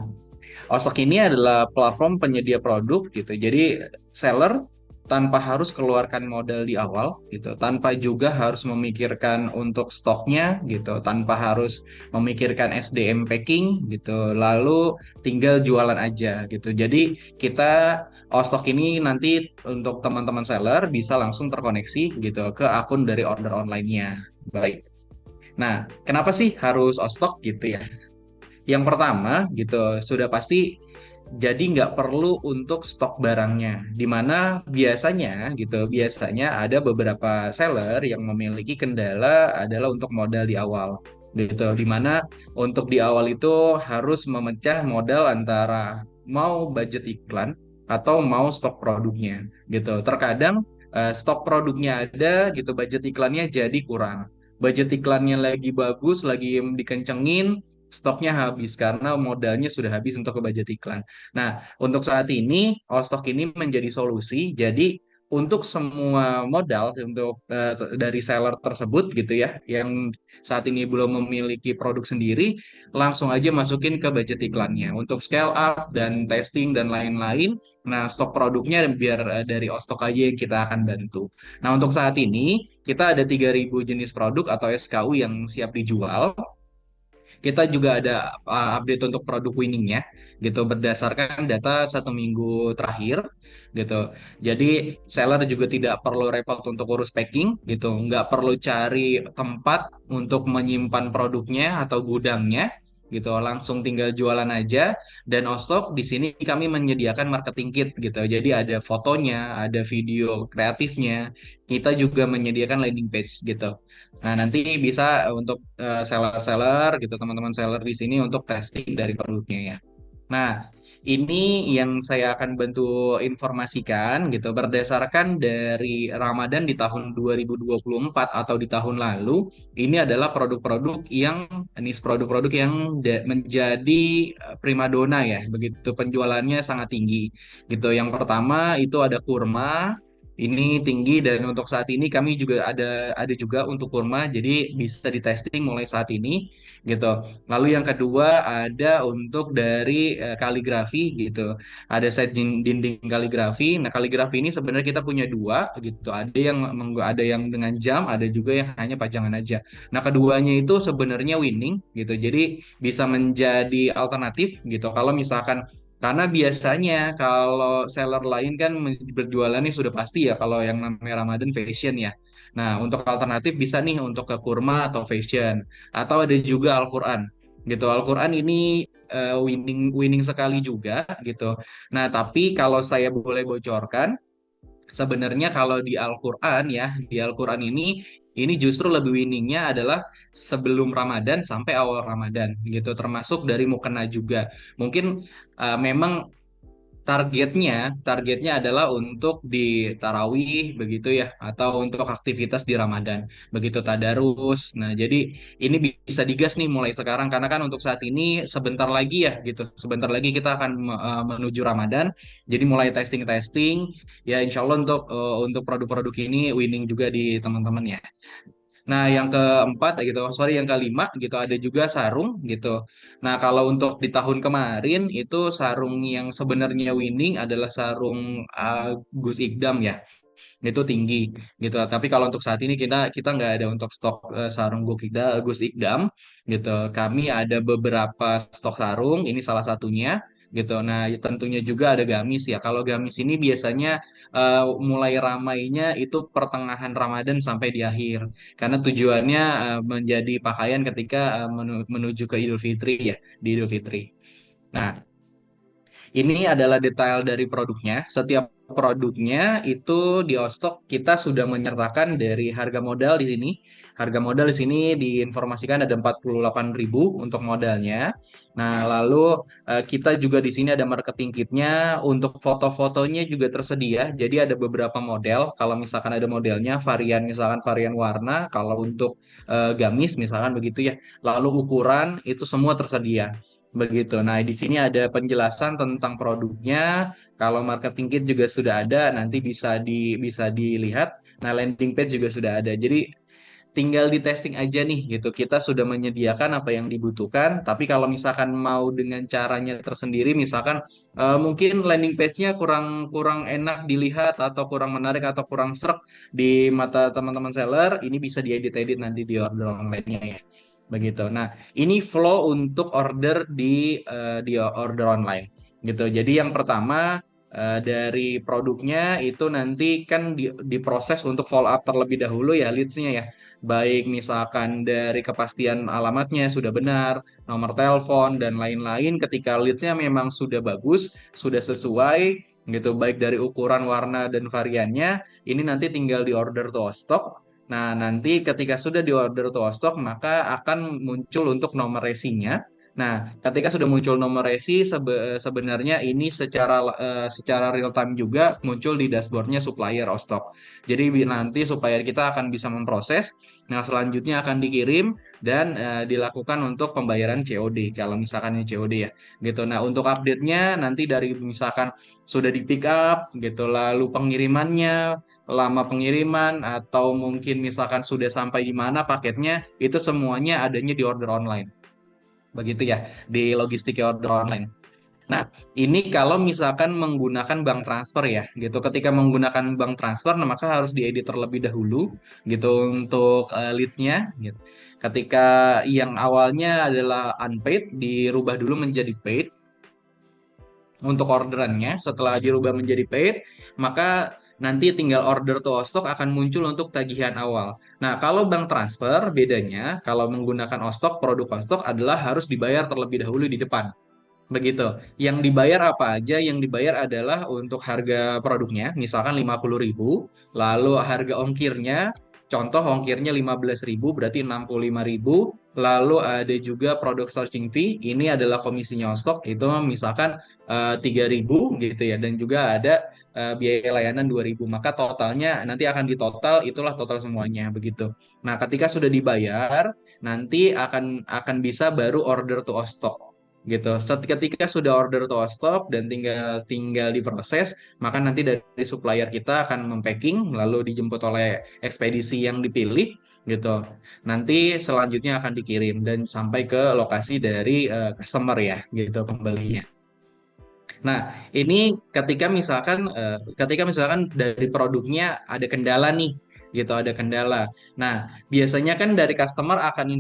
Osok ini adalah platform penyedia produk gitu. Jadi seller tanpa harus keluarkan modal di awal gitu, tanpa juga harus memikirkan untuk stoknya gitu, tanpa harus memikirkan SDM packing gitu, lalu tinggal jualan aja gitu. Jadi kita Ostok ini nanti untuk teman-teman seller bisa langsung terkoneksi gitu ke akun dari order online-nya. Baik. Nah, kenapa sih harus Ostok gitu ya? Yang pertama gitu, sudah pasti jadi nggak perlu untuk stok barangnya. Di mana biasanya ada beberapa seller yang memiliki kendala adalah untuk modal di awal. Gitu, di mana untuk di awal itu harus memecah modal antara mau budget iklan atau mau stok produknya. Gitu. Terkadang stok produknya ada gitu, budget iklannya jadi kurang. Budget iklannya lagi bagus, lagi dikencengin, stoknya habis karena modalnya sudah habis untuk ke budget iklan. Nah, untuk saat ini, Allstock ini menjadi solusi. Jadi, untuk semua modal untuk dari seller tersebut gitu ya yang saat ini belum memiliki produk sendiri, langsung aja masukin ke budget iklannya untuk scale up dan testing dan lain-lain. Nah, stok produknya biar dari Ostok aja yang kita akan bantu. Nah, untuk saat ini kita ada 3.000 jenis produk atau SKU yang siap dijual. Kita juga ada update untuk produk winningnya gitu berdasarkan data 1 minggu terakhir gitu. Jadi seller juga tidak perlu repot untuk urus packing gitu, nggak perlu cari tempat untuk menyimpan produknya atau gudangnya gitu, langsung tinggal jualan aja. Dan Ostok di sini kami menyediakan marketing kit gitu. Jadi ada fotonya, ada video kreatifnya. Kita juga menyediakan landing page gitu. Nah, nanti bisa untuk seller-seller gitu, teman-teman seller di sini untuk testing dari produknya ya. Nah, ini yang saya akan bantu informasikan gitu berdasarkan dari Ramadan di tahun 2024 atau di tahun lalu, ini adalah produk-produk yang menjadi primadona ya, begitu penjualannya sangat tinggi gitu. Yang pertama itu ada kurma. Ini tinggi dan untuk saat ini kami juga ada juga untuk kurma, jadi bisa di testing mulai saat ini gitu. Lalu yang kedua ada untuk dari kaligrafi gitu. Ada set dinding kaligrafi. Nah, kaligrafi ini sebenarnya kita punya dua gitu. Ada yang dengan jam, ada juga yang hanya pajangan aja. Nah, keduanya itu sebenarnya winning gitu. Jadi bisa menjadi alternatif gitu. Kalau misalkan karena biasanya kalau seller lain kan berjualannya sudah pasti ya kalau yang namanya Ramadan fashion ya. Nah, untuk alternatif bisa nih untuk ke kurma atau fashion atau ada juga Al-Qur'an gitu. Al-Qur'an ini winning winning sekali juga gitu. Nah, tapi kalau saya boleh bocorkan sebenarnya kalau di Al-Qur'an ya, di Al-Qur'an ini justru lebih winningnya adalah sebelum Ramadan sampai awal Ramadan gitu, termasuk dari mukena juga. Mungkin memang targetnya adalah untuk di tarawih begitu ya atau untuk aktivitas di Ramadan begitu tadarus. Nah, jadi ini bisa digas nih mulai sekarang karena kan untuk saat ini sebentar lagi ya gitu. Sebentar lagi kita akan menuju Ramadan. Jadi mulai testing-testing ya insya Allah untuk produk-produk ini winning juga di teman-teman ya. Nah, yang keempat gitu, sorry yang kelima gitu ada juga sarung gitu. Nah, kalau untuk di tahun kemarin itu sarung yang sebenarnya winning adalah sarung Gus Ikdam ya. Itu tinggi gitu. Tapi kalau untuk saat ini kita kita nggak ada untuk stok sarung Gus Ikdam gitu. Kami ada beberapa stok sarung, ini salah satunya gitu. Nah, tentunya juga ada gamis ya. Kalau gamis ini biasanya mulai ramainya itu pertengahan Ramadan sampai di akhir. Karena tujuannya menjadi pakaian ketika menuju ke Idul Fitri ya, di Idul Fitri. Nah, ini adalah detail dari produknya. Setiap produknya itu di Ostok kita sudah menyertakan dari harga modal di sini. Harga modal di sini diinformasikan ada 48.000 untuk modalnya. Nah, lalu kita juga di sini ada marketing kitnya. Untuk foto-fotonya juga tersedia. Jadi ada beberapa model. Kalau misalkan ada modelnya, misalkan varian warna. Kalau untuk gamis misalkan begitu ya. Lalu ukuran itu semua tersedia. Begitu. Nah, di sini ada penjelasan tentang produknya. Kalau marketing kit juga sudah ada, nanti bisa dilihat. Nah, landing page juga sudah ada. Jadi tinggal di testing aja nih gitu. Kita sudah menyediakan apa yang dibutuhkan, tapi kalau misalkan mau dengan caranya tersendiri, misalkan mungkin landing page-nya kurang kurang enak dilihat atau kurang menarik atau kurang serak di mata teman-teman seller, ini bisa diedit-edit nanti di order online-nya ya. Begitu. Nah, ini flow untuk di order online gitu. Jadi yang pertama dari produknya itu nanti kan diproses untuk follow up terlebih dahulu ya leads-nya ya. Baik misalkan dari kepastian alamatnya sudah benar, nomor telepon dan lain-lain ketika leads-nya memang sudah bagus, sudah sesuai gitu baik dari ukuran, warna dan variannya, ini nanti tinggal di order to stock. Nah, nanti ketika sudah di order to stock, maka akan muncul untuk nomor resinya. Nah, ketika sudah muncul nomor resi, sebenarnya ini secara real time juga muncul di dashboardnya supplier Ostok. Jadi nanti supplier kita akan bisa memproses, nah selanjutnya akan dikirim dan dilakukan untuk pembayaran COD, kalau misalkan ini COD ya. Gitu. Nah, untuk update-nya nanti dari misalkan sudah di pick up, gitu, lalu pengirimannya, lama pengiriman, atau mungkin misalkan sudah sampai di mana paketnya, itu semuanya adanya di order online begitu ya di logistik order online. Nah, ini kalau misalkan menggunakan bank transfer ya, gitu. Ketika menggunakan bank transfer, nah maka harus diedit terlebih dahulu, gitu untuk leads-nya. Gitu. Ketika yang awalnya adalah unpaid, dirubah dulu menjadi paid untuk orderannya. Setelah dirubah menjadi paid, maka nanti tinggal order to stock akan muncul untuk tagihan awal. Nah, kalau bank transfer bedanya kalau menggunakan Ostok, produk Ostok adalah harus dibayar terlebih dahulu di depan. Begitu. Yang dibayar apa aja? Yang dibayar adalah untuk harga produknya, misalkan 50.000, lalu harga ongkirnya, contoh ongkirnya 15.000, berarti 65.000, lalu ada juga produk sourcing fee, ini adalah komisinya stok, itu misalkan 3.000 gitu ya, dan juga ada biaya layanan 2.000, maka totalnya nanti akan ditotal, itulah total semuanya, begitu. Nah, ketika sudah dibayar, nanti akan bisa baru order to stock gitu. Ketika sudah order to stop dan tinggal tinggal diproses, maka nanti dari supplier kita akan mempacking lalu dijemput oleh ekspedisi yang dipilih gitu. Nanti selanjutnya akan dikirim dan sampai ke lokasi dari customer ya gitu pembelinya. Nah, ini ketika misalkan dari produknya ada kendala nih, gitu, ada kendala. Nah, biasanya kan dari customer akan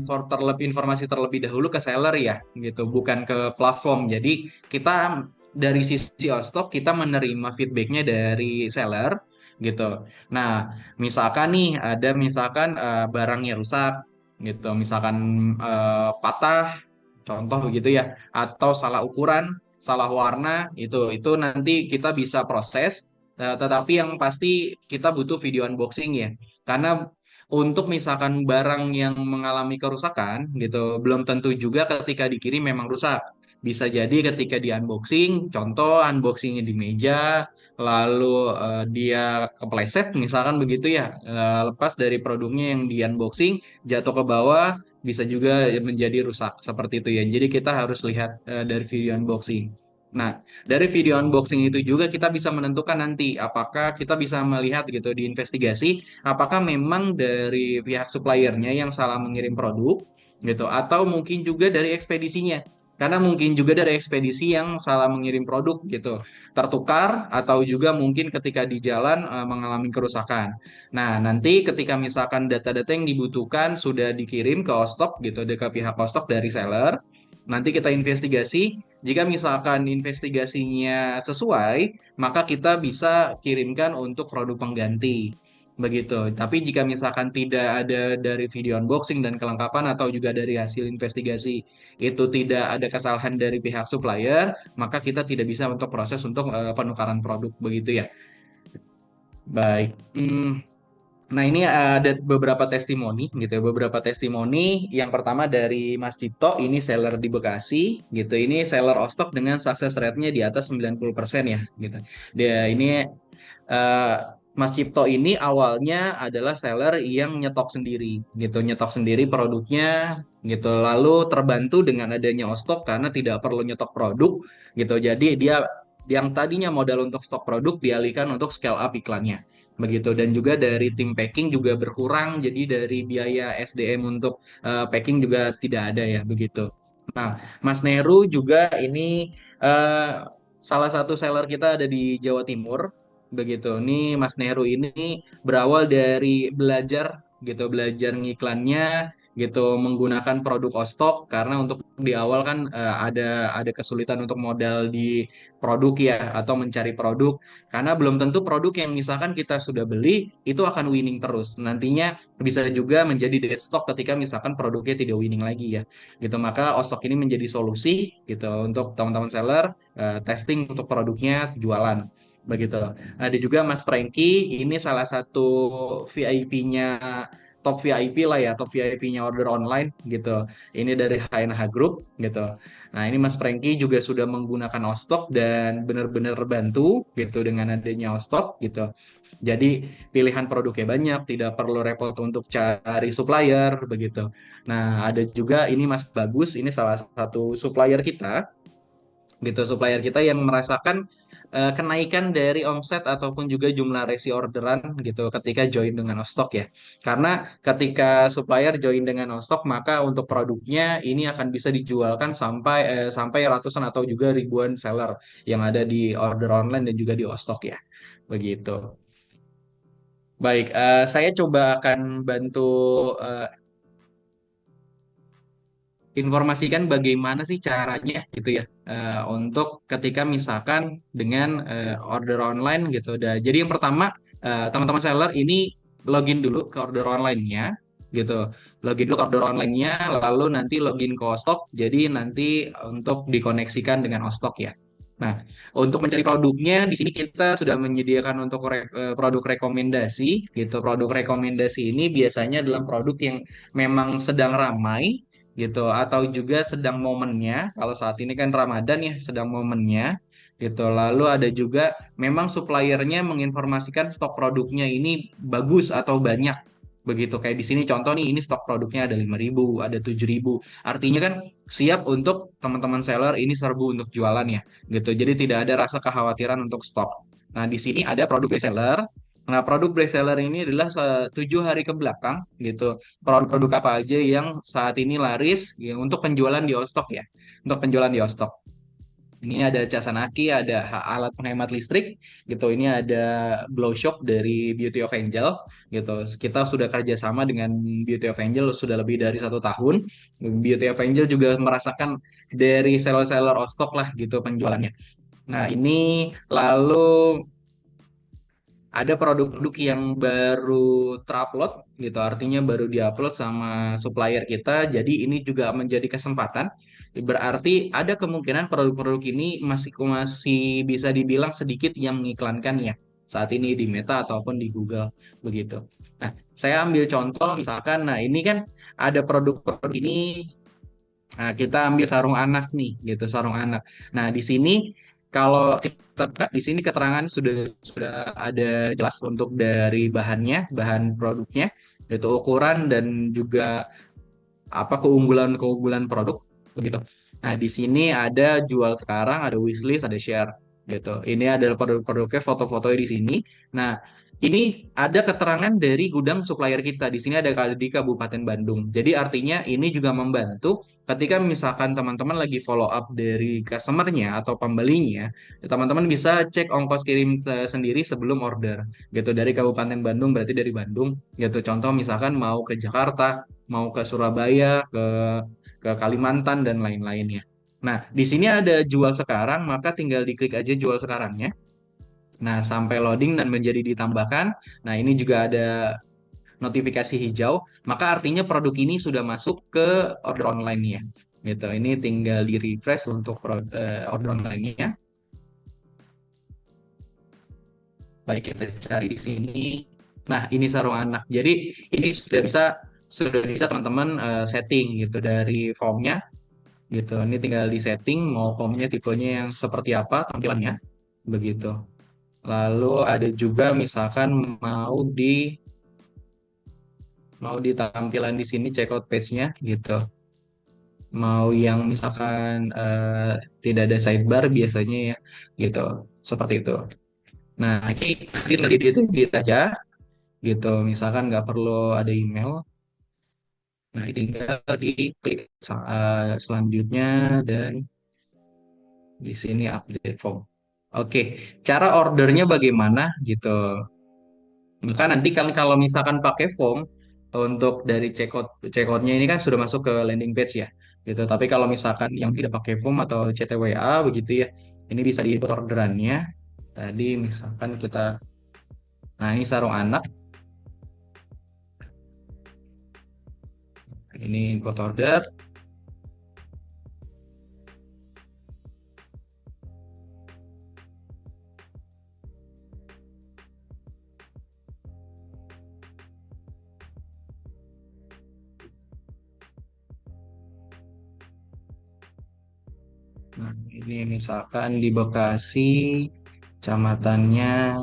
informasi terlebih dahulu ke seller ya, gitu, bukan ke platform. Jadi, kita dari sisi Ostok kita menerima feedbacknya dari seller, gitu. Nah, misalkan nih ada misalkan barangnya rusak, gitu, misalkan patah, contoh begitu ya, atau salah ukuran, salah warna itu nanti kita bisa proses, tetapi yang pasti kita butuh video unboxing ya karena untuk misalkan barang yang mengalami kerusakan gitu belum tentu juga ketika dikirim memang rusak, bisa jadi ketika di unboxing, contoh unboxingnya di meja lalu dia kepleset misalkan begitu ya, lepas dari produknya yang di unboxing jatuh ke bawah, bisa juga menjadi rusak seperti itu ya. Jadi kita harus lihat dari video unboxing. Nah, dari video unboxing itu juga kita bisa menentukan nanti apakah kita bisa melihat gitu di investigasi apakah memang dari pihak suppliernya yang salah mengirim produk gitu atau mungkin juga dari ekspedisinya. Karena mungkin juga dari ekspedisi yang salah mengirim produk gitu, tertukar atau juga mungkin ketika di jalan mengalami kerusakan. Nah, nanti ketika misalkan data-data yang dibutuhkan sudah dikirim ke Ostok gitu, ke pihak Ostok dari seller, nanti kita investigasi. Jika misalkan investigasinya sesuai, maka kita bisa kirimkan untuk produk pengganti. Begitu. Tapi jika misalkan tidak ada dari video unboxing dan kelengkapan atau juga dari hasil investigasi itu tidak ada kesalahan dari pihak supplier, maka kita tidak bisa untuk proses untuk penukaran produk begitu ya. Baik. Nah, ini ada beberapa testimoni gitu ya, beberapa testimoni. Yang pertama dari Mas Cipto, ini seller di Bekasi gitu. Ini seller Ostok dengan success rate-nya di atas 90% ya gitu. Dia ini eh, Mas Cipto ini awalnya adalah seller yang nyetok sendiri gitu, nyetok sendiri produknya gitu. Lalu terbantu dengan adanya Ostok karena tidak perlu nyetok produk gitu. Jadi dia yang tadinya modal untuk stok produk dialihkan untuk scale up iklannya begitu, dan juga dari tim packing juga berkurang, jadi dari biaya SDM untuk packing juga tidak ada ya begitu. Nah, Mas Neru juga ini salah satu seller kita ada di Jawa Timur begitu. Nih Mas Neru ini berawal dari belajar gitu, belajar ngiklannya gitu menggunakan produk Ostok karena untuk di awal kan ada kesulitan untuk modal di produk ya atau mencari produk karena belum tentu produk yang misalkan kita sudah beli itu akan winning terus. Nantinya bisa juga menjadi dead stock ketika misalkan produknya tidak winning lagi ya. Gitu. Maka Ostok ini menjadi solusi gitu untuk teman-teman seller testing untuk produknya jualan. Begitu. Ada juga Mas Franky, ini salah satu VIP-nya top VIP lah ya, top VIP-nya order online gitu. Ini dari HNH Group gitu. Nah, ini Mas Franky juga sudah menggunakan Ostok dan benar-benar bantu gitu dengan adanya Ostok gitu. Jadi pilihan produknya banyak, tidak perlu repot untuk cari supplier begitu. Nah, ada juga ini Mas Bagus, ini salah satu supplier kita gitu, supplier kita yang merasakan kenaikan dari omset ataupun juga jumlah resi orderan gitu ketika join dengan Ostok ya. Karena ketika supplier join dengan Ostok, maka untuk produknya ini akan bisa dijualkan sampai ratusan atau juga ribuan seller yang ada di order online dan juga di Ostok ya. Begitu. Baik, saya coba akan bantu eh, informasikan bagaimana sih caranya gitu ya untuk ketika misalkan dengan order online gitu. Jadi yang pertama teman-teman seller ini login dulu ke order online-nya gitu. Login dulu ke order online-nya lalu nanti login ke Ostok. Jadi nanti untuk dikoneksikan dengan Ostok ya. Nah, untuk mencari produknya di sini kita sudah menyediakan untuk produk rekomendasi gitu. Produk rekomendasi ini biasanya adalah produk yang memang sedang ramai gitu atau juga sedang momennya. Kalau saat ini kan Ramadan ya, sedang momennya gitu. Lalu ada juga memang suppliernya menginformasikan stok produknya ini bagus atau banyak begitu. Kayak di sini contoh nih, ini stok produknya ada 5.000, ada 7.000. Artinya kan siap untuk teman-teman seller ini serbu untuk jualan ya gitu. Jadi tidak ada rasa kekhawatiran untuk stok. Nah, di sini ada produk reseller. Nah, produk reseller ini adalah 7 hari ke belakang gitu. Produk-produk apa aja yang saat ini laris ya, untuk penjualan di Ostok ya. Untuk penjualan di Ostok. Ini ada casan aki, ada alat penghemat listrik gitu. Ini ada blow shock dari Beauty of Angel gitu. Kita sudah kerjasama dengan Beauty of Angel sudah lebih dari 1 tahun. Beauty of Angel juga merasakan dari seller-seller Ostok lah gitu penjualannya. Nah, ini lalu ada produk-produk yang baru terupload gitu, artinya baru diupload sama supplier kita. Jadi ini juga menjadi kesempatan. Berarti ada kemungkinan produk-produk ini masih masih bisa dibilang sedikit yang mengiklankan ya saat ini di Meta ataupun di Google begitu. Nah, saya ambil contoh misalkan, nah ini kan ada produk-produk ini. Nah, kita ambil sarung anak nih, gitu, sarung anak. Nah, di sini kalau kita buka, di sini keterangan sudah ada jelas untuk dari bahannya, bahan produknya, itu ukuran dan juga apa keunggulan-keunggulan produk begitu. Nah, di sini ada jual sekarang, ada wishlist, ada share gitu. Ini adalah produk-produknya, foto-fotonya di sini. Nah, ini ada keterangan dari gudang supplier kita. Di sini ada di Kabupaten Bandung. Jadi artinya ini juga membantu ketika misalkan teman-teman lagi follow up dari customernya atau pembelinya, teman-teman bisa cek ongkos kirim sendiri sebelum order gitu dari Kabupaten Bandung berarti dari Bandung gitu. Contoh misalkan mau ke Jakarta, mau ke Surabaya, ke Kalimantan dan lain-lainnya. Nah, di sini ada jual sekarang, maka tinggal diklik aja jual sekarangnya. Nah, sampai loading dan menjadi ditambahkan. Nah, ini juga ada notifikasi hijau, maka artinya produk ini sudah masuk ke order online-nya. Gitu. Ini tinggal di refresh untuk order online-nya. Baik, kita cari di sini. Nah, ini sarung anak. Jadi ini sudah bisa teman-teman setting gitu dari formnya gitu. Ini tinggal di setting mau formnya tipenya yang seperti apa tampilannya begitu. Lalu ada juga misalkan mau di tampilan di sini checkout page-nya gitu. Mau yang misalkan tidak ada sidebar biasanya ya gitu. Seperti itu. Nah, ini tadi itu aja gitu. Misalkan nggak perlu ada email. Nah, tinggal diklik selanjutnya dan di sini update form. Oke, cara ordernya bagaimana gitu. Maka nanti kan kalau misalkan pakai form untuk dari checkoutnya ini kan sudah masuk ke landing page ya, gitu. Tapi kalau misalkan yang tidak pakai form atau CTWA begitu ya, ini bisa di orderannya. Tadi misalkan nah ini sarung anak, ini input order. Nah, ini misalkan di Bekasi, kecamatannya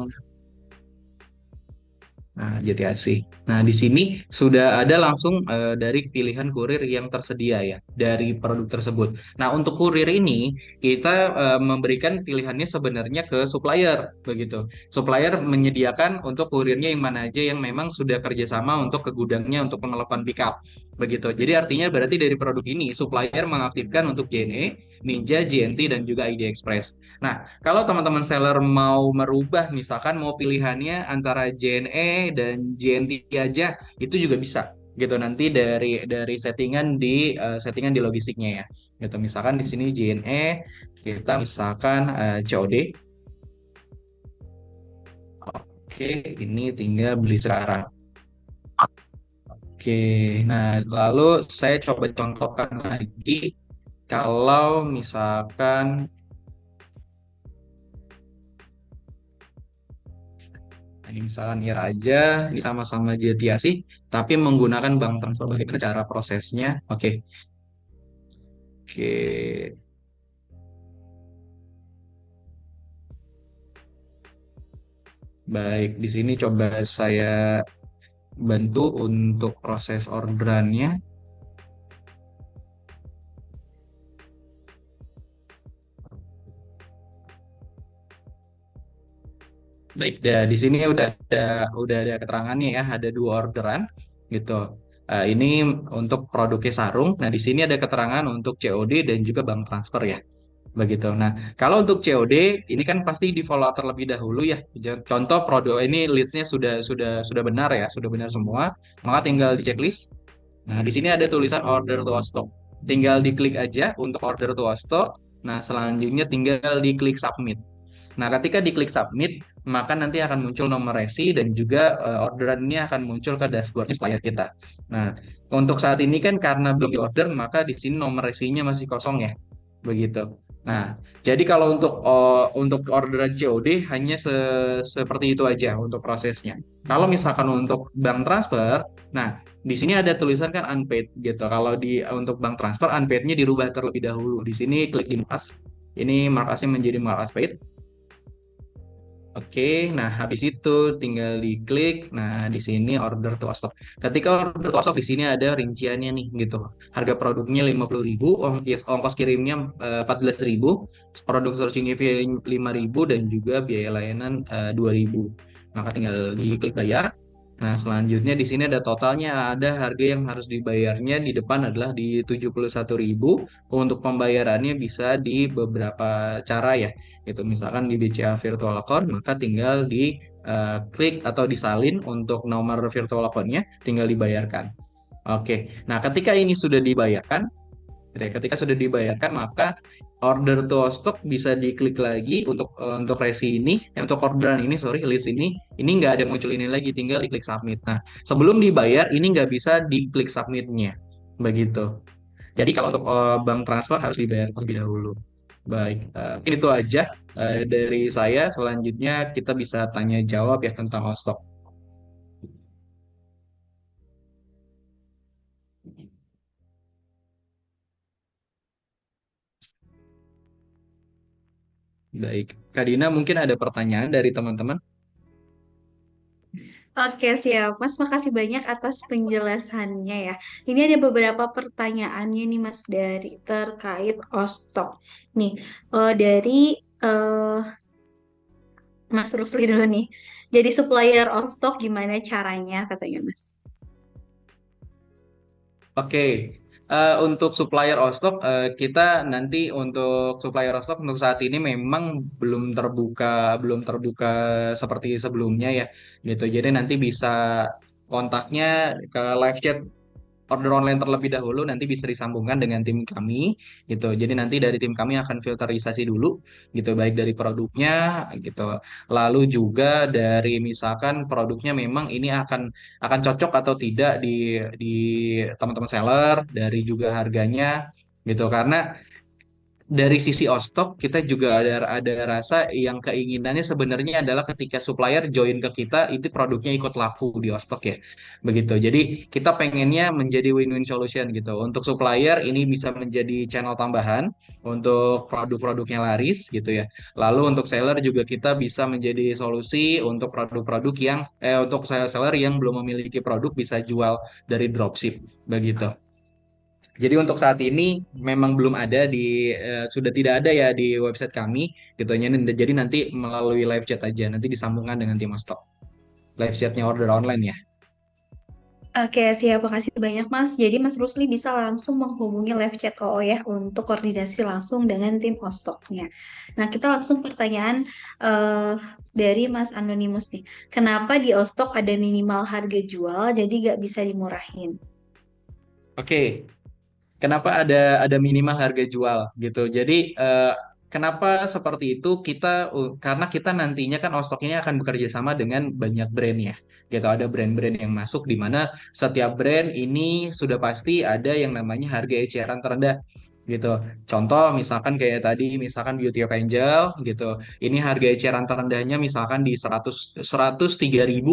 nah, Jati Asih. Nah, di sini sudah ada langsung dari pilihan kurir yang tersedia ya dari produk tersebut. Nah, untuk kurir ini kita memberikan pilihannya sebenarnya ke supplier begitu. Supplier menyediakan untuk kurirnya yang mana aja yang memang sudah kerjasama untuk ke gudangnya untuk melakukan pickup begitu. Jadi artinya berarti dari produk ini supplier mengaktifkan untuk JNE, Ninja, JNT dan juga ID Express. Nah, kalau teman-teman seller mau merubah, misalkan mau pilihannya antara JNE dan JNT aja, itu juga bisa gitu nanti dari settingan di logistiknya ya. Gitu misalkan di sini JNE kita misalkan COD. Oke, ini tinggal beli sekarang. Oke, nah lalu saya coba contohkan lagi kalau misalkan nah, ini misalkan IR aja, ini sama-sama Jatiasi, tapi menggunakan bank transfer. Bagaimana cara prosesnya? Oke, baik. Di sini coba saya bantu untuk proses orderannya. Baik, di sini udah ada keterangannya ya, ada dua orderan gitu. Ini untuk produknya sarung. Nah, di sini ada keterangan untuk COD dan juga bank transfer ya. Begitu. Nah, kalau untuk COD ini kan pasti di follow up terlebih dahulu ya. Contoh produk ini listnya sudah benar ya, sudah benar semua. Maka tinggal di checklist. Nah, di sini ada tulisan order to stock. Tinggal diklik aja untuk order to stock. Nah, selanjutnya tinggal diklik submit. Nah, ketika diklik submit, maka nanti akan muncul nomor resi dan juga orderan ini akan muncul ke dashboard supplier kita. Nah, untuk saat ini kan karena belum di order, maka di sini nomor resinya masih kosong ya. Begitu. Nah, jadi kalau untuk orderan COD hanya seperti itu aja untuk prosesnya. Kalau misalkan untuk bank transfer, nah di sini ada tulisan kan unpaid gitu. Kalau untuk bank transfer unpaid-nya dirubah terlebih dahulu. Di sini klik di mark. Ini mark as menjadi mark as paid. Oke, nah habis itu tinggal diklik. Nah, di sini order to stock. Ketika order to stock di sini ada rinciannya nih gitu. Harga produknya 50.000, ongkos kirimnya 14.000, produk sourcing fee 5.000 dan juga biaya layanan 2.000. Maka tinggal diklik bayar. Nah, selanjutnya di sini ada totalnya, ada harga yang harus dibayarnya di depan adalah di 71.000. Untuk pembayarannya bisa di beberapa cara ya. Itu misalkan di BCA Virtual Account, maka tinggal di klik atau disalin untuk nomor virtual account-nya, tinggal dibayarkan. Oke, nah ketika ini sudah dibayarkan, gitu ya, ketika sudah dibayarkan, maka order to stock bisa diklik lagi untuk resi ini, untuk orderan ini, sorry, list ini nggak ada muncul ini lagi, tinggal diklik submit. Nah, sebelum dibayar, ini nggak bisa diklik submitnya, begitu. Jadi kalau untuk bank transfer harus dibayar terlebih dahulu. Baik, mungkin itu aja dari saya. Selanjutnya kita bisa tanya jawab ya tentang stok. Baik, Kak Dina mungkin ada pertanyaan dari teman-teman? Oke, siap. Mas, makasih banyak atas penjelasannya ya. Ini ada beberapa pertanyaannya nih, Mas, dari terkait Ostok. Nih, dari eh, Mas Rusli dulu nih. Jadi supplier Ostok gimana caranya, katanya Mas? Oke, untuk supplier Ostok kita nanti untuk supplier Ostok untuk saat ini memang belum terbuka seperti sebelumnya ya, gitu. Jadi nanti bisa kontaknya ke live chat order online terlebih dahulu nanti bisa disambungkan dengan tim kami gitu. Jadi nanti dari tim kami akan filterisasi dulu gitu baik dari produknya gitu. Lalu juga dari misalkan produknya memang ini akan cocok atau tidak di teman-teman seller, dari juga harganya gitu. Karena dari sisi Ostok kita juga ada rasa yang keinginannya sebenarnya adalah ketika supplier join ke kita itu produknya ikut laku di Ostok ya. Begitu. Jadi kita pengennya menjadi win-win solution gitu. Untuk supplier ini bisa menjadi channel tambahan untuk produk-produknya laris gitu ya. Lalu untuk seller juga kita bisa menjadi solusi untuk produk-produk yang untuk seller yang belum memiliki produk bisa jual dari dropship begitu. Jadi untuk saat ini memang belum ada sudah tidak ada ya di website kami gitu ya. Jadi nanti melalui live chat aja nanti disambungkan dengan tim stock. Live chatnya order online ya. Oke, siap. Makasih banyak, Mas. Jadi, Mas Rusli bisa langsung menghubungi live chat OO ya untuk koordinasi langsung dengan tim hostoknya. Nah, kita langsung pertanyaan eh, dari Mas Anonimus nih. Kenapa di Ostok ada minimal harga jual, jadi nggak bisa dimurahin? Oke, kenapa ada minimal harga jual gitu. Jadi kenapa seperti itu karena kita nantinya kan Ostok ini akan bekerja sama dengan banyak brand ya. Gitu ada brand-brand yang masuk di mana setiap brand ini sudah pasti ada yang namanya harga eceran terendah gitu. Contoh misalkan kayak tadi misalkan Beauty of Angel gitu. Ini harga eceran terendahnya misalkan di 103.000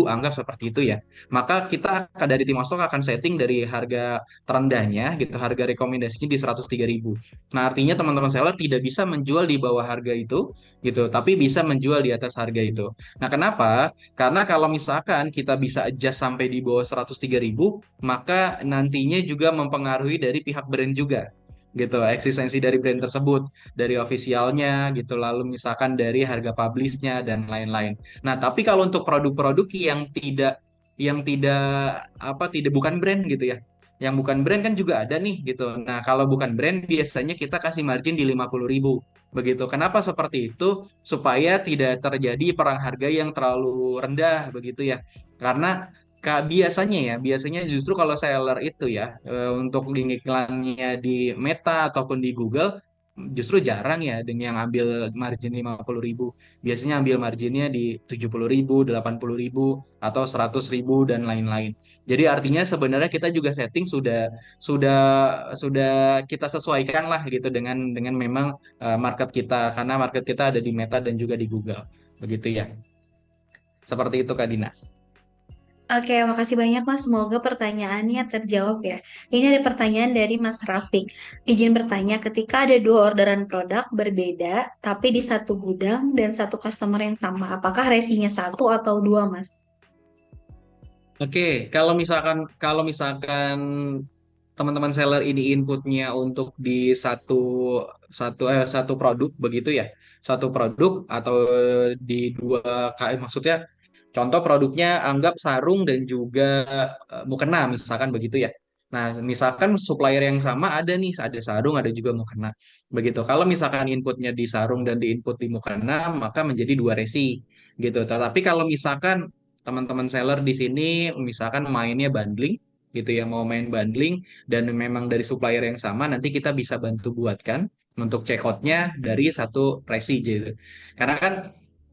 anggap seperti itu ya. Maka kita dari tim Ostok akan setting dari harga terendahnya gitu, harga rekomendasinya di 103.000. Nah, artinya teman-teman seller tidak bisa menjual di bawah harga itu gitu, tapi bisa menjual di atas harga itu. Nah, kenapa? Karena kalau misalkan kita bisa adjust sampai di bawah 103.000, maka nantinya juga mempengaruhi dari pihak brand juga gitu, eksistensi dari brand tersebut, dari officialnya gitu, lalu misalkan dari harga publishnya dan lain-lain. Nah, tapi kalau untuk produk-produk yang tidak tidak bukan brand gitu ya. Yang bukan brand kan juga ada nih gitu. Nah, kalau bukan brand biasanya kita kasih margin di 50.000 begitu. Kenapa seperti itu? Supaya tidak terjadi perang harga yang terlalu rendah begitu ya. Karena biasanya justru kalau seller itu ya untuk link iklannya di Meta ataupun di Google justru jarang ya dengan yang ambil margin 50.000. Biasanya ambil marginnya di 70.000, 80.000 atau 100.000 dan lain-lain. Jadi artinya sebenarnya kita juga setting sudah sudah kita sesuaikan lah gitu dengan memang market kita karena market kita ada di Meta dan juga di Google. Begitu ya. Seperti itu Kak Dina. Oke, makasih banyak Mas. Semoga pertanyaannya terjawab ya. Ini ada pertanyaan dari Mas Rafiq. Izin bertanya, ketika ada dua orderan produk berbeda, tapi di satu gudang dan satu customer yang sama, apakah resinya satu atau dua, Mas? Oke, kalau misalkan teman-teman seller ini inputnya untuk di satu satu produk begitu ya, satu produk atau di dua maksudnya contoh produknya anggap sarung dan juga mukena misalkan begitu ya. Nah, misalkan supplier yang sama ada nih, ada sarung, ada juga mukena. Begitu. Kalau misalkan inputnya di sarung dan di input di mukena, maka menjadi dua resi gitu. Tetapi kalau misalkan teman-teman seller di sini misalkan mainnya bundling gitu ya, mau main bundling dan memang dari supplier yang sama, nanti kita bisa bantu buatkan untuk checkoutnya dari satu resi gitu. Karena kan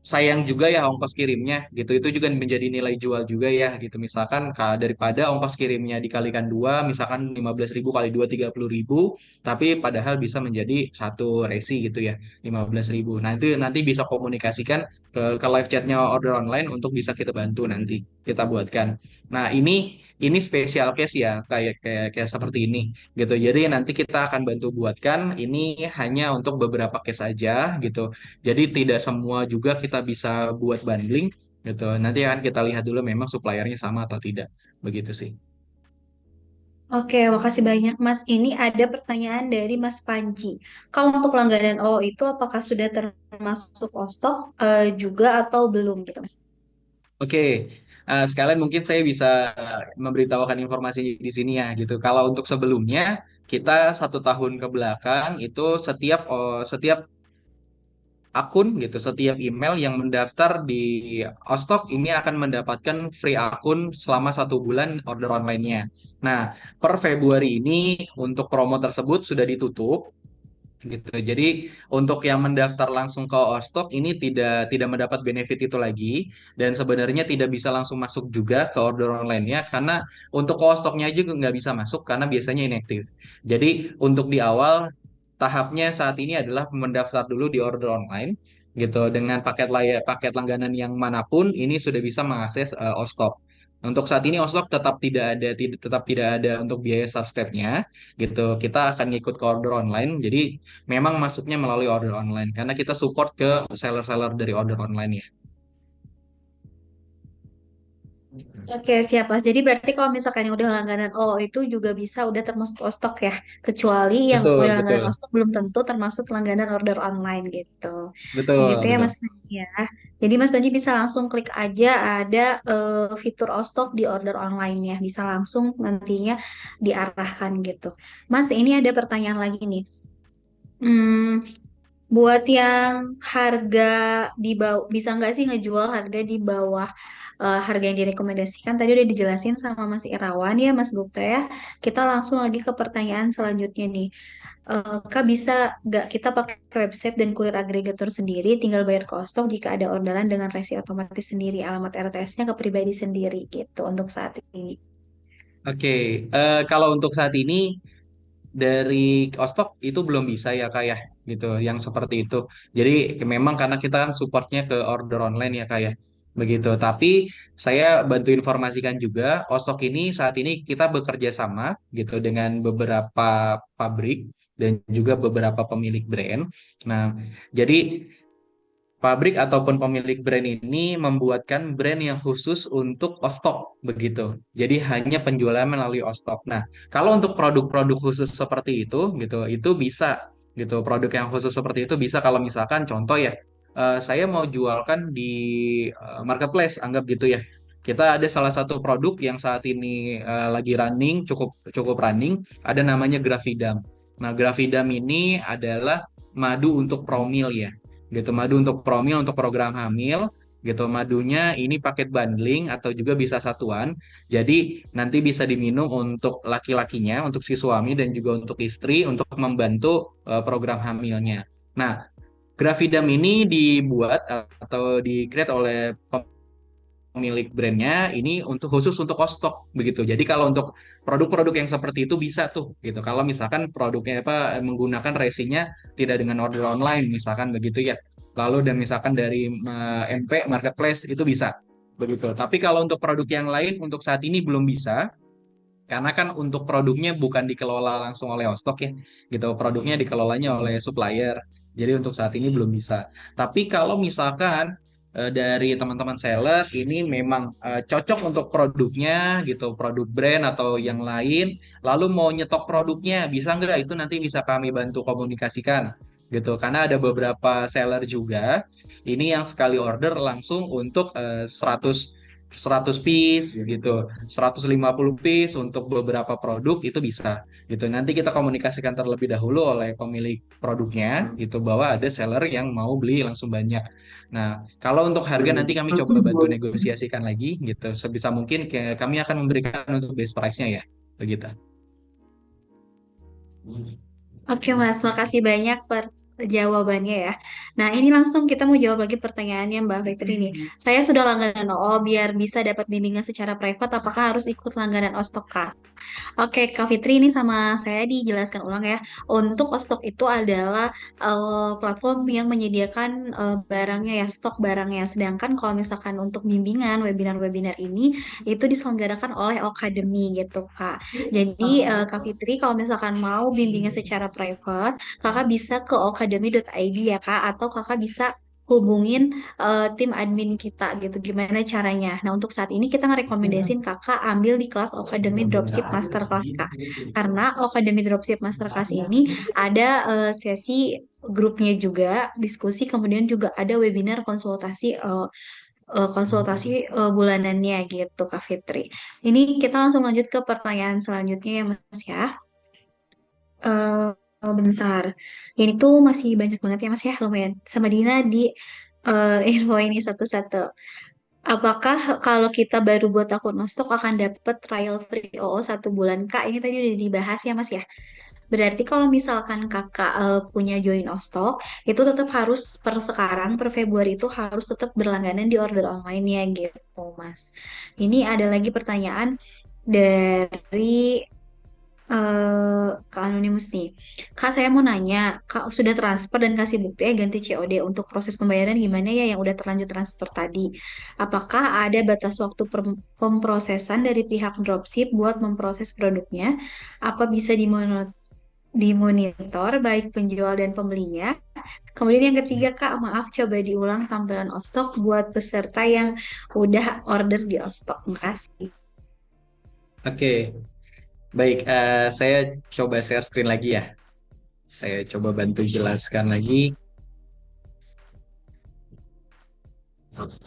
sayang juga ya ongkos kirimnya gitu, itu juga menjadi nilai jual juga ya gitu. Misalkan daripada ongkos kirimnya dikalikan dua, misalkan 15.000 kali dua 30.000, tapi padahal bisa menjadi satu resi gitu ya 15.000. Nah itu nanti bisa komunikasikan ke live chatnya order online untuk bisa kita bantu nanti kita buatkan. Nah ini spesial case ya kayak seperti ini gitu. Jadi nanti kita akan bantu buatkan ini hanya untuk beberapa case aja gitu. Jadi tidak semua juga kita bisa buat bundling gitu. Nanti akan kita lihat dulu memang suppliernya sama atau tidak. Begitu sih. Oke, makasih banyak Mas. Ini ada pertanyaan dari Mas Panji. Kalau untuk langganan O itu apakah sudah termasuk Ostok juga atau belum gitu Mas? Oke, sekalian mungkin saya bisa memberitahukan informasi di sini ya gitu. Kalau untuk sebelumnya kita 1 tahun ke belakang itu setiap akun gitu, setiap email yang mendaftar di Ostok ini akan mendapatkan free akun selama 1 bulan order online-nya. Nah, per Februari ini untuk promo tersebut sudah ditutup gitu. Jadi untuk yang mendaftar langsung ke Ostok ini tidak mendapat benefit itu lagi dan sebenarnya tidak bisa langsung masuk juga ke order online-nya karena untuk ke Ostoknya juga nggak bisa masuk karena biasanya inaktif. Jadi untuk di awal tahapnya saat ini adalah mendaftar dulu di order online gitu dengan paket langganan yang manapun ini sudah bisa mengakses Ostok. Untuk saat ini Ostok tetap tidak ada untuk biaya subscribe-nya gitu. Kita akan ngikut ke order online. Jadi memang masuknya melalui order online karena kita support ke seller-seller dari order online ya. Oke, siap Mas. Jadi berarti kalau misalkan yang udah langganan O itu juga bisa udah termasuk Ostok ya. Kecuali yang Betul, udah langganan betul. Ostok belum tentu termasuk langganan order online gitu. Gitu Betul, ya betul. Mas Panji ya. Jadi Mas Panji bisa langsung klik aja ada fitur Ostok di order online-nya. Bisa langsung nantinya diarahkan gitu. Mas, ini ada pertanyaan lagi nih. Hmm, buat yang harga di bawah, bisa nggak sih ngejual harga di bawah harga yang direkomendasikan? Tadi udah dijelasin sama Mas Irawan ya, Mas Gupta ya. Kita langsung lagi ke pertanyaan selanjutnya nih. Kak, bisa nggak kita pakai website dan kurir agregator sendiri, tinggal bayar ke Ostok jika ada orderan dengan resi otomatis sendiri, alamat RTS-nya ke pribadi sendiri gitu untuk saat ini. Oke, kalau untuk saat ini dari Ostok itu belum bisa ya kak ya gitu yang seperti itu. Jadi memang karena kita kan supportnya ke order online ya kak ya begitu. Tapi saya bantu informasikan juga Ostok ini saat ini kita bekerja sama gitu dengan beberapa pabrik dan juga beberapa pemilik brand. Nah, jadi pabrik ataupun pemilik brand ini membuatkan brand yang khusus untuk Ostok begitu. Jadi hanya penjualan melalui Ostok. Nah, kalau untuk produk-produk khusus seperti itu bisa gitu. Produk yang khusus seperti itu bisa kalau misalkan contoh ya, saya mau jualkan di marketplace, anggap gitu ya. Kita ada salah satu produk yang saat ini lagi running, cukup cukup running, ada namanya Gravidam. Nah, Gravidam ini adalah madu untuk promil ya gitu, madu untuk promil untuk program hamil gitu. Madunya ini paket bundling atau juga bisa satuan, jadi nanti bisa diminum untuk laki-lakinya, untuk si suami dan juga untuk istri untuk membantu program hamilnya. Nah, Gravidam ini dibuat atau di-create oleh pemilik brandnya ini untuk khusus untuk kostok begitu. Jadi kalau untuk produk-produk yang seperti itu bisa tuh gitu. Kalau misalkan produknya apa menggunakan resinya tidak dengan order online misalkan begitu ya. Lalu dan misalkan dari MP marketplace itu bisa begitu. Tapi kalau untuk produk yang lain untuk saat ini belum bisa karena kan untuk produknya bukan dikelola langsung oleh Ostok ya gitu. Produknya dikelolanya oleh supplier. Jadi untuk saat ini belum bisa. Tapi kalau misalkan dari teman-teman seller ini memang cocok untuk produknya gitu, produk brand atau yang lain, lalu mau nyetok produknya bisa nggak? Itu nanti bisa kami bantu komunikasikan gitu. Karena ada beberapa seller juga ini yang sekali order langsung untuk 100 piece gitu, 150 piece untuk beberapa produk itu bisa gitu. Nanti kita komunikasikan terlebih dahulu oleh pemilik produknya gitu bahwa ada seller yang mau beli langsung banyak. Nah, kalau untuk harga nanti kami coba bantu negosiasikan lagi gitu. Sebisa mungkin kami akan memberikan untuk base price-nya ya. Begitu. Oke Mas, makasih banyak jawabannya ya. Nah ini langsung kita mau jawab lagi pertanyaannya Mbak Fitri nih. Saya sudah langganan OO biar bisa dapat bimbingan secara privat, apakah harus ikut langganan Ostoka? Oke, Kak Fitri, ini sama saya dijelaskan ulang ya. Untuk Ostok itu adalah platform yang menyediakan barangnya ya, stok barangnya. Sedangkan kalau misalkan untuk bimbingan, webinar-webinar ini itu diselenggarakan oleh Akademi gitu, Kak. Jadi, Kak Fitri, kalau misalkan mau bimbingan secara private, Kakak bisa ke akademi.id ya, Kak, atau Kakak bisa hubungin tim admin kita gitu gimana caranya. Nah, untuk saat ini kita ngerekomendasin Kakak ambil di kelas Academy Dropship Masterclass Kak. Karena Academy Dropship Masterclass ini ada sesi grupnya juga, diskusi, kemudian juga ada webinar konsultasi bulanannya gitu Kak Fitri. Ini kita langsung lanjut ke pertanyaan selanjutnya ya Mas ya. Bentar. Ini tuh masih banyak banget ya Mas ya, lumayan. Sama Dina di info ini satu-satu. Apakah kalau kita baru buat akun Nostok akan dapat trial free OO 1 bulan? Kak, ini tadi udah dibahas ya Mas ya. Berarti kalau misalkan kakak punya join Ostok, itu tetap harus per sekarang, per Februari itu harus tetap berlangganan di order online ya gitu Mas. Ini ada lagi pertanyaan dari Kak Anonimus nih. Kak, saya mau nanya, Kak sudah transfer dan kasih bukti ganti COD untuk proses pembayaran gimana ya yang udah terlanjur transfer tadi? Apakah ada batas waktu pemrosesan dari pihak dropship buat memproses produknya? Apa bisa dimonitor baik penjual dan pembelinya? Kemudian yang ketiga, Kak, maaf coba diulang tampilan Ostok buat peserta yang udah order di Ostok. Makasih. Oke, baik. Saya coba share screen lagi ya. Saya coba bantu jelaskan lagi.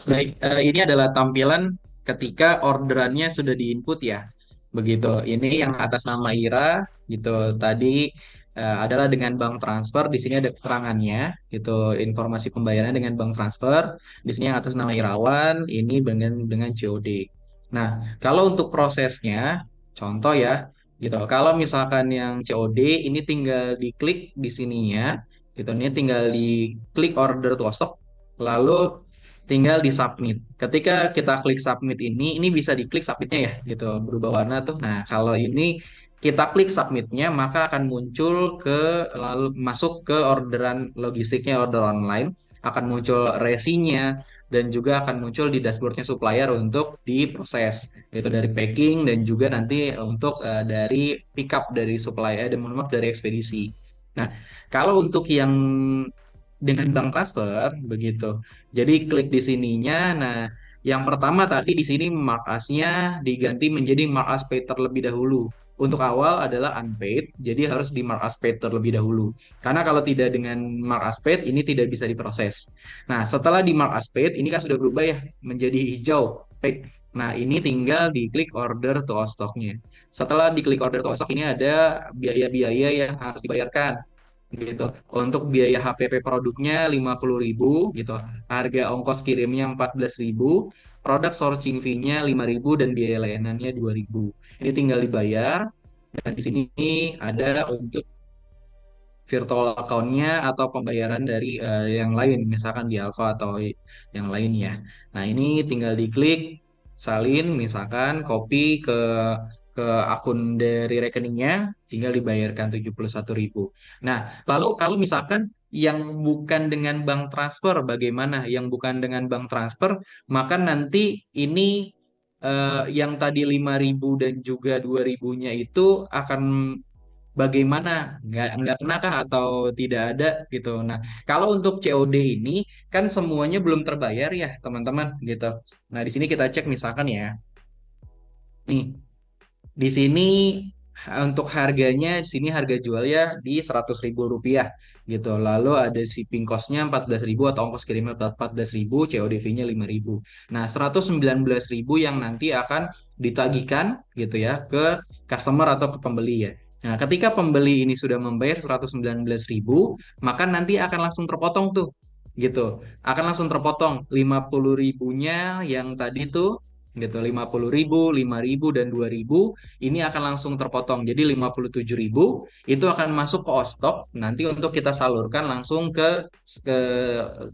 Baik, ini adalah tampilan ketika orderannya sudah diinput ya. Begitu. Ini yang atas nama Ira gitu. Tadi adalah dengan bank transfer. Di sini ada keterangannya gitu. Informasi pembayarannya dengan bank transfer. Di sini yang atas nama Irawan. Ini dengan COD. Nah, kalau untuk prosesnya, contoh ya, gitu. Kalau misalkan yang COD ini tinggal diklik di sininya, gitu. Ini tinggal diklik order to stock. Lalu tinggal di submit. Ketika kita klik submit ini bisa diklik submitnya ya, gitu, berubah warna tuh. Nah, kalau ini kita klik submitnya, maka akan muncul lalu masuk ke orderan logistiknya, order online, akan muncul resinya dan juga akan muncul di dashboardnya supplier untuk diproses, yaitu dari packing dan juga nanti untuk dari pickup dari supplier dan mohon maaf dari ekspedisi. Nah, kalau untuk yang dengan bank transfer begitu. Jadi klik di sininya. Nah, yang pertama tadi di sini mark as-nya diganti menjadi mark as paid terlebih dahulu. Untuk awal adalah unpaid, jadi harus di mark as paid terlebih dahulu. Karena kalau tidak dengan mark as paid ini tidak bisa diproses. Nah, setelah di mark as paid ini kan sudah berubah ya menjadi hijau paid. Nah, ini tinggal diklik order to stock-nya. Setelah diklik order to stock ini ada biaya-biaya yang harus dibayarkan gitu. Untuk biaya HPP produknya 50.000 gitu. Harga ongkos kirimnya 14.000, produk sourcing fee-nya 5.000 dan biaya layanannya 2.000. Ini tinggal dibayar dan di sini ada untuk virtual account-nya atau pembayaran dari yang lain, misalkan di Alfa atau yang lainnya. Nah, ini tinggal diklik salin, misalkan copy ke akun dari rekeningnya, tinggal dibayarkan 71.000. Nah, lalu kalau misalkan yang bukan dengan bank transfer, bagaimana? Yang bukan dengan bank transfer, maka nanti ini yang tadi 5.000 dan juga 2.000-nya itu akan bagaimana, nggak kenakah atau tidak ada gitu. Nah, kalau untuk COD ini kan semuanya belum terbayar ya teman-teman gitu. Nah, di sini kita cek misalkan ya, nih di sini untuk harganya di sini harga jualnya di 100.000 rupiah gitu. Lalu ada shipping cost-nya 14.000 atau ongkos kirimnya 14.000, COD fee-nya 5.000. Nah, 119.000 yang nanti akan ditagihkan gitu ya ke customer atau ke pembeli ya. Nah, ketika pembeli ini sudah membayar 119.000, maka nanti akan langsung terpotong tuh gitu. Akan langsung terpotong 50 ribunya yang tadi tuh gitu, 50.000, 5.000 dan 2.000 ini akan langsung terpotong. Jadi 57.000 itu akan masuk ke Ostok nanti untuk kita salurkan langsung ke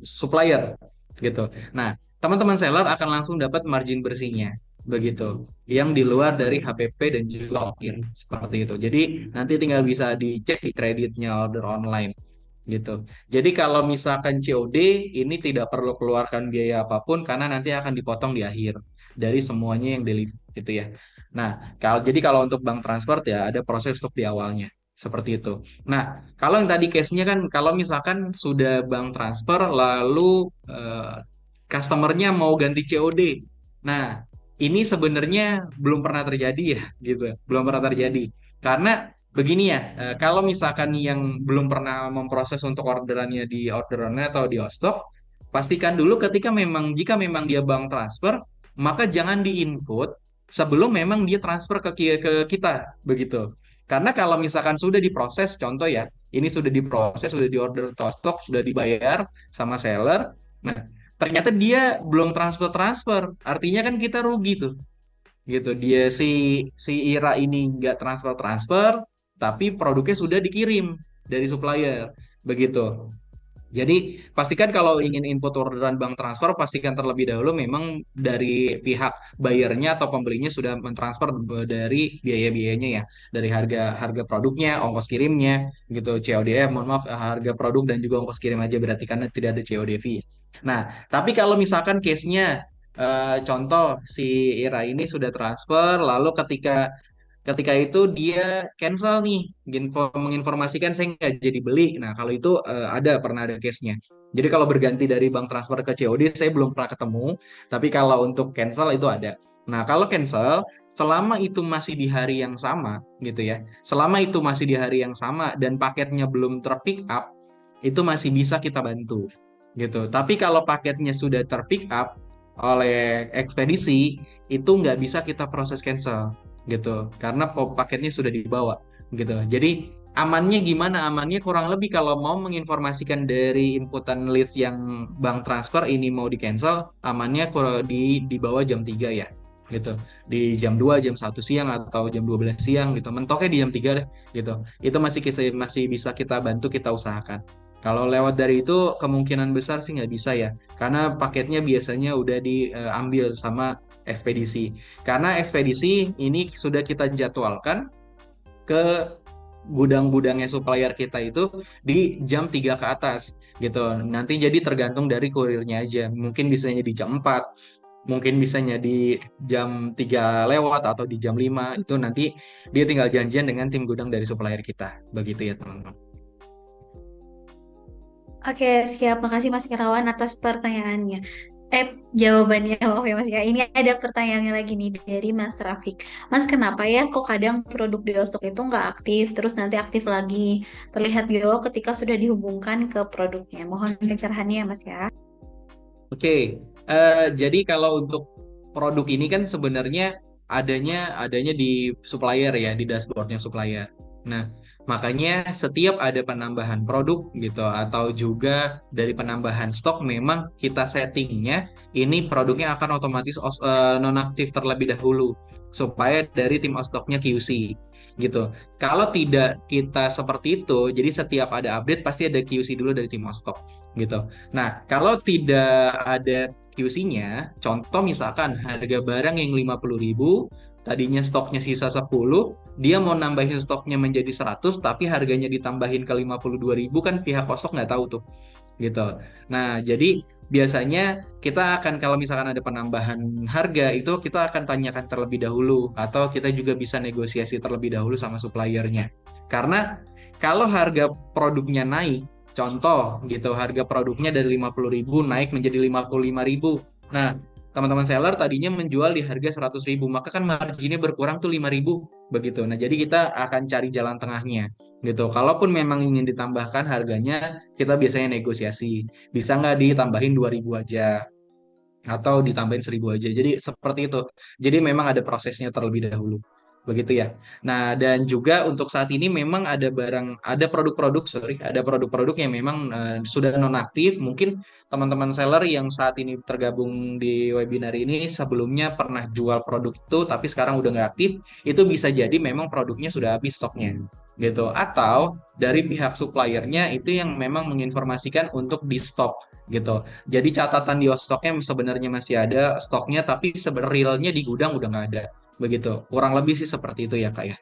supplier gitu. Nah, teman-teman seller akan langsung dapat margin bersihnya begitu. Yang di luar dari HPP dan juga ongkir seperti itu. Jadi nanti tinggal bisa dicek di kreditnya order online gitu. Jadi kalau misalkan COD ini tidak perlu keluarkan biaya apapun karena nanti akan dipotong di akhir dari semuanya yang deliver gitu ya. Nah, kalau untuk bank transfer ya ada proses untuk di awalnya seperti itu. Nah, kalau yang tadi case-nya kan kalau misalkan sudah bank transfer lalu customernya mau ganti COD. Nah, ini sebenarnya belum pernah terjadi ya gitu. Belum pernah terjadi. Karena begini ya, kalau misalkan yang belum pernah memproses untuk orderannya di orderannya atau di Ostok, pastikan dulu jika memang dia bank transfer, maka jangan di-input sebelum memang dia transfer ke kita begitu. Karena kalau misalkan sudah diproses, contoh ya, ini sudah diproses, sudah diorder ke Ostok, sudah dibayar sama seller, nah ternyata dia belum transfer-transfer, artinya kan kita rugi tuh gitu. Dia si si Ira ini nggak transfer-transfer tapi produknya sudah dikirim dari supplier begitu. Jadi pastikan kalau ingin input orderan bank transfer, pastikan terlebih dahulu memang dari pihak buyernya atau pembelinya sudah mentransfer dari biaya-biayanya ya, dari harga harga produknya, ongkos kirimnya, gitu, CODF, mohon maaf, harga produk dan juga ongkos kirim aja berarti karena tidak ada COD fee. Nah, tapi kalau misalkan case-nya contoh si Ira ini sudah transfer, lalu ketika ketika itu dia cancel nih, menginformasikan saya nggak jadi beli. Nah, kalau itu pernah ada case-nya. Jadi kalau berganti dari bank transfer ke COD saya belum pernah ketemu, tapi kalau untuk cancel itu ada. Nah, kalau cancel selama itu masih di hari yang sama gitu ya. Selama itu masih di hari yang sama dan paketnya belum terpick up, itu masih bisa kita bantu gitu. Tapi kalau paketnya sudah terpick up oleh ekspedisi, itu nggak bisa kita proses cancel gitu karena paketnya sudah dibawa gitu. Jadi amannya gimana? Amannya kurang lebih kalau mau menginformasikan dari inputan list yang bank transfer ini mau di cancel, amannya di bawah jam 3 ya gitu. Di jam 2 jam 1 siang atau jam 12 siang gitu. Mentoknya di jam 3 deh gitu. Itu masih bisa kita bantu, kita usahakan. Kalau lewat dari itu kemungkinan besar sih nggak bisa ya, karena paketnya biasanya udah diambil sama ekspedisi. Karena ekspedisi ini sudah kita jadwalkan ke gudang-gudangnya supplier kita itu di jam 3 ke atas gitu. Nanti jadi tergantung dari kurirnya aja. Mungkin bisanya di jam 4, mungkin bisanya di jam 3 lewat atau di jam 5. Itu nanti dia tinggal janjian dengan tim gudang dari supplier kita. Begitu ya, teman-teman. Oke, siap. Makasih Mas Irawan atas pertanyaannya. Jawabannya maaf ya Mas ya. Ini ada pertanyaannya lagi nih dari Mas Rafik. Mas, kenapa ya kok kadang produk di Ostok itu nggak aktif, terus nanti aktif lagi? Terlihat gitu ketika sudah dihubungkan ke produknya. Mohon pencerahannya ya Mas ya. Oke, jadi kalau untuk produk ini kan sebenarnya adanya di supplier ya, di dashboardnya supplier. Nah, makanya setiap ada penambahan produk gitu atau juga dari penambahan stok, memang kita settingnya ini produknya akan otomatis nonaktif terlebih dahulu supaya dari tim stoknya QC gitu. Kalau tidak kita seperti itu, jadi setiap ada update pasti ada QC dulu dari tim stok gitu. Nah, kalau tidak ada QC-nya, contoh misalkan harga barang yang 50.000, tadinya stoknya sisa 10, dia mau nambahin stoknya menjadi 100, tapi harganya ditambahin ke 52.000, kan pihak kostok nggak tahu tuh, gitu. Nah, jadi biasanya kita akan, kalau misalkan ada penambahan harga, itu kita akan tanyakan terlebih dahulu, atau kita juga bisa negosiasi terlebih dahulu sama suppliernya. Karena kalau harga produknya naik, contoh gitu, harga produknya dari 50.000 naik menjadi 55.000. Nah, teman-teman seller tadinya menjual di harga 100.000, maka kan marginnya berkurang tuh 5.000 begitu. Nah, jadi kita akan cari jalan tengahnya gitu. Kalaupun memang ingin ditambahkan harganya, kita biasanya negosiasi. Bisa nggak ditambahin 2.000 aja atau ditambahin 1.000 aja. Jadi seperti itu. Jadi memang ada prosesnya terlebih dahulu. Begitu ya. Nah, dan juga untuk saat ini memang ada produk-produk, ada produk-produk yang memang sudah nonaktif. Mungkin teman-teman seller yang saat ini tergabung di webinar ini sebelumnya pernah jual produk itu, tapi sekarang udah nggak aktif. Itu bisa jadi memang produknya sudah habis stoknya gitu. Atau dari pihak suppliernya itu yang memang menginformasikan untuk di stop gitu. Jadi catatan di stoknya sebenarnya masih ada stoknya, tapi realnya di gudang udah nggak ada. Begitu. Kurang lebih sih seperti itu ya, Kak ya.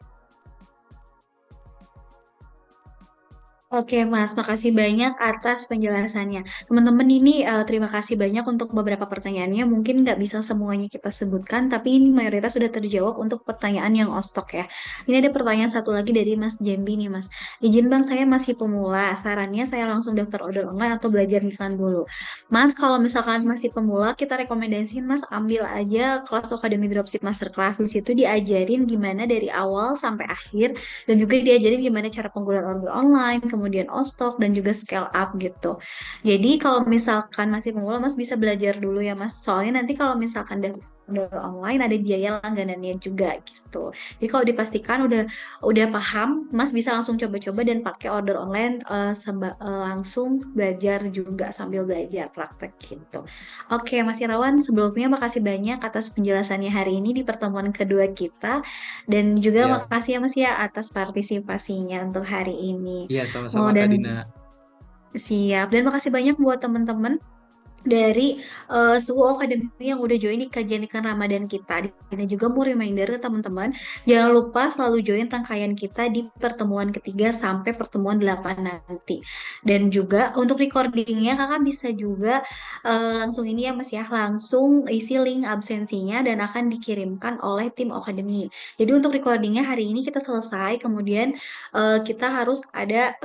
Oke Mas, makasih banyak atas penjelasannya. Teman-teman ini terima kasih banyak untuk beberapa pertanyaannya. Mungkin nggak bisa semuanya kita sebutkan, tapi ini mayoritas sudah terjawab untuk pertanyaan yang ostok ya. Ini ada pertanyaan satu lagi dari Mas Jambi nih Mas. Izin Bang, saya masih pemula. Sarannya saya langsung daftar order online atau belajar iklan dulu. Mas, kalau misalkan masih pemula, kita rekomendasiin Mas ambil aja kelas Akademi Dropship Masterclass. Di situ diajarin gimana dari awal sampai akhir dan juga diajarin gimana cara penggunaan order online, kemudian stok dan juga scale up gitu. Jadi kalau misalkan masih pemula, Mas bisa belajar dulu ya Mas. Soalnya nanti kalau misalkan order online ada biaya langganannya juga gitu. Jadi kalau dipastikan udah paham, Mas bisa langsung coba-coba dan pakai order online langsung belajar juga sambil belajar praktek gitu. Oke, Mas Irawan, sebelumnya makasih banyak atas penjelasannya hari ini di pertemuan kedua kita. Dan juga Ya, makasih ya Mas ya atas partisipasinya untuk hari ini. iya Oh, sama-sama Kak dan Dina. Siap. Dan makasih banyak buat teman-teman dari Suhu Academy yang udah join di kajian ikan Ramadan kita. Dan juga mau reminder ke teman-teman, jangan lupa selalu join rangkaian kita di pertemuan ketiga sampai pertemuan 8 nanti. Dan juga untuk recordingnya kakak bisa juga langsung ini ya Mas ya, langsung isi link absensinya dan akan dikirimkan oleh tim Academy. Jadi untuk recordingnya hari ini kita selesai, kemudian kita harus ada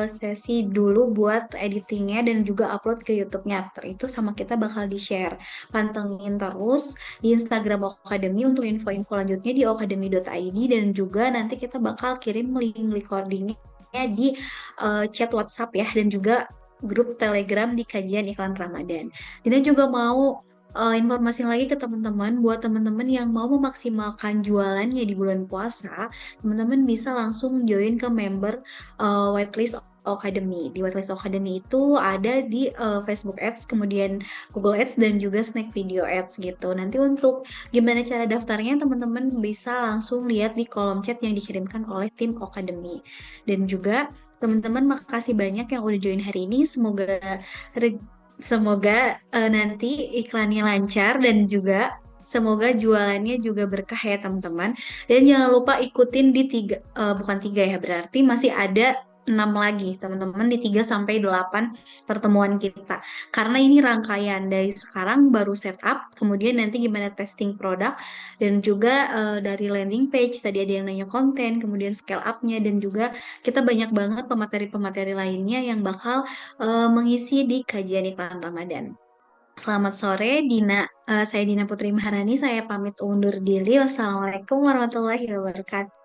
sesi dulu buat editingnya dan juga upload ke YouTube-nya. After itu sama kita bakal di-share. Pantengin terus di Instagram Academy untuk info-info lanjutnya di academy.id dan juga nanti kita bakal kirim link recordingnya di chat WhatsApp ya dan juga grup Telegram di kajian iklan Ramadan. Dan juga mau informasi lagi ke teman-teman, buat teman-teman yang mau memaksimalkan jualannya di bulan puasa, teman-teman bisa langsung join ke member Whitelist Academy. Di Whitelist Academy itu ada di Facebook Ads, kemudian Google Ads, dan juga Snack Video Ads gitu. Nanti untuk gimana cara daftarnya, teman-teman bisa langsung lihat di kolom chat yang dikirimkan oleh tim Academy. Dan juga teman-teman makasih banyak yang udah join hari ini. Semoga nanti iklannya lancar dan juga semoga jualannya juga berkah ya teman-teman. Dan jangan lupa ikutin di bukan tiga ya, berarti masih ada 6 lagi teman-teman di 3 sampai 8 pertemuan kita. Karena ini rangkaian dari sekarang baru setup, kemudian nanti gimana testing produk dan juga dari landing page tadi ada yang nanya konten, kemudian scale up-nya dan juga kita banyak banget pemateri-pemateri lainnya yang bakal mengisi di kajian iklan Ramadan. Selamat sore, Dina. Saya Dina Putri Maharani. Saya pamit undur diri. Wassalamualaikum warahmatullahi wabarakatuh.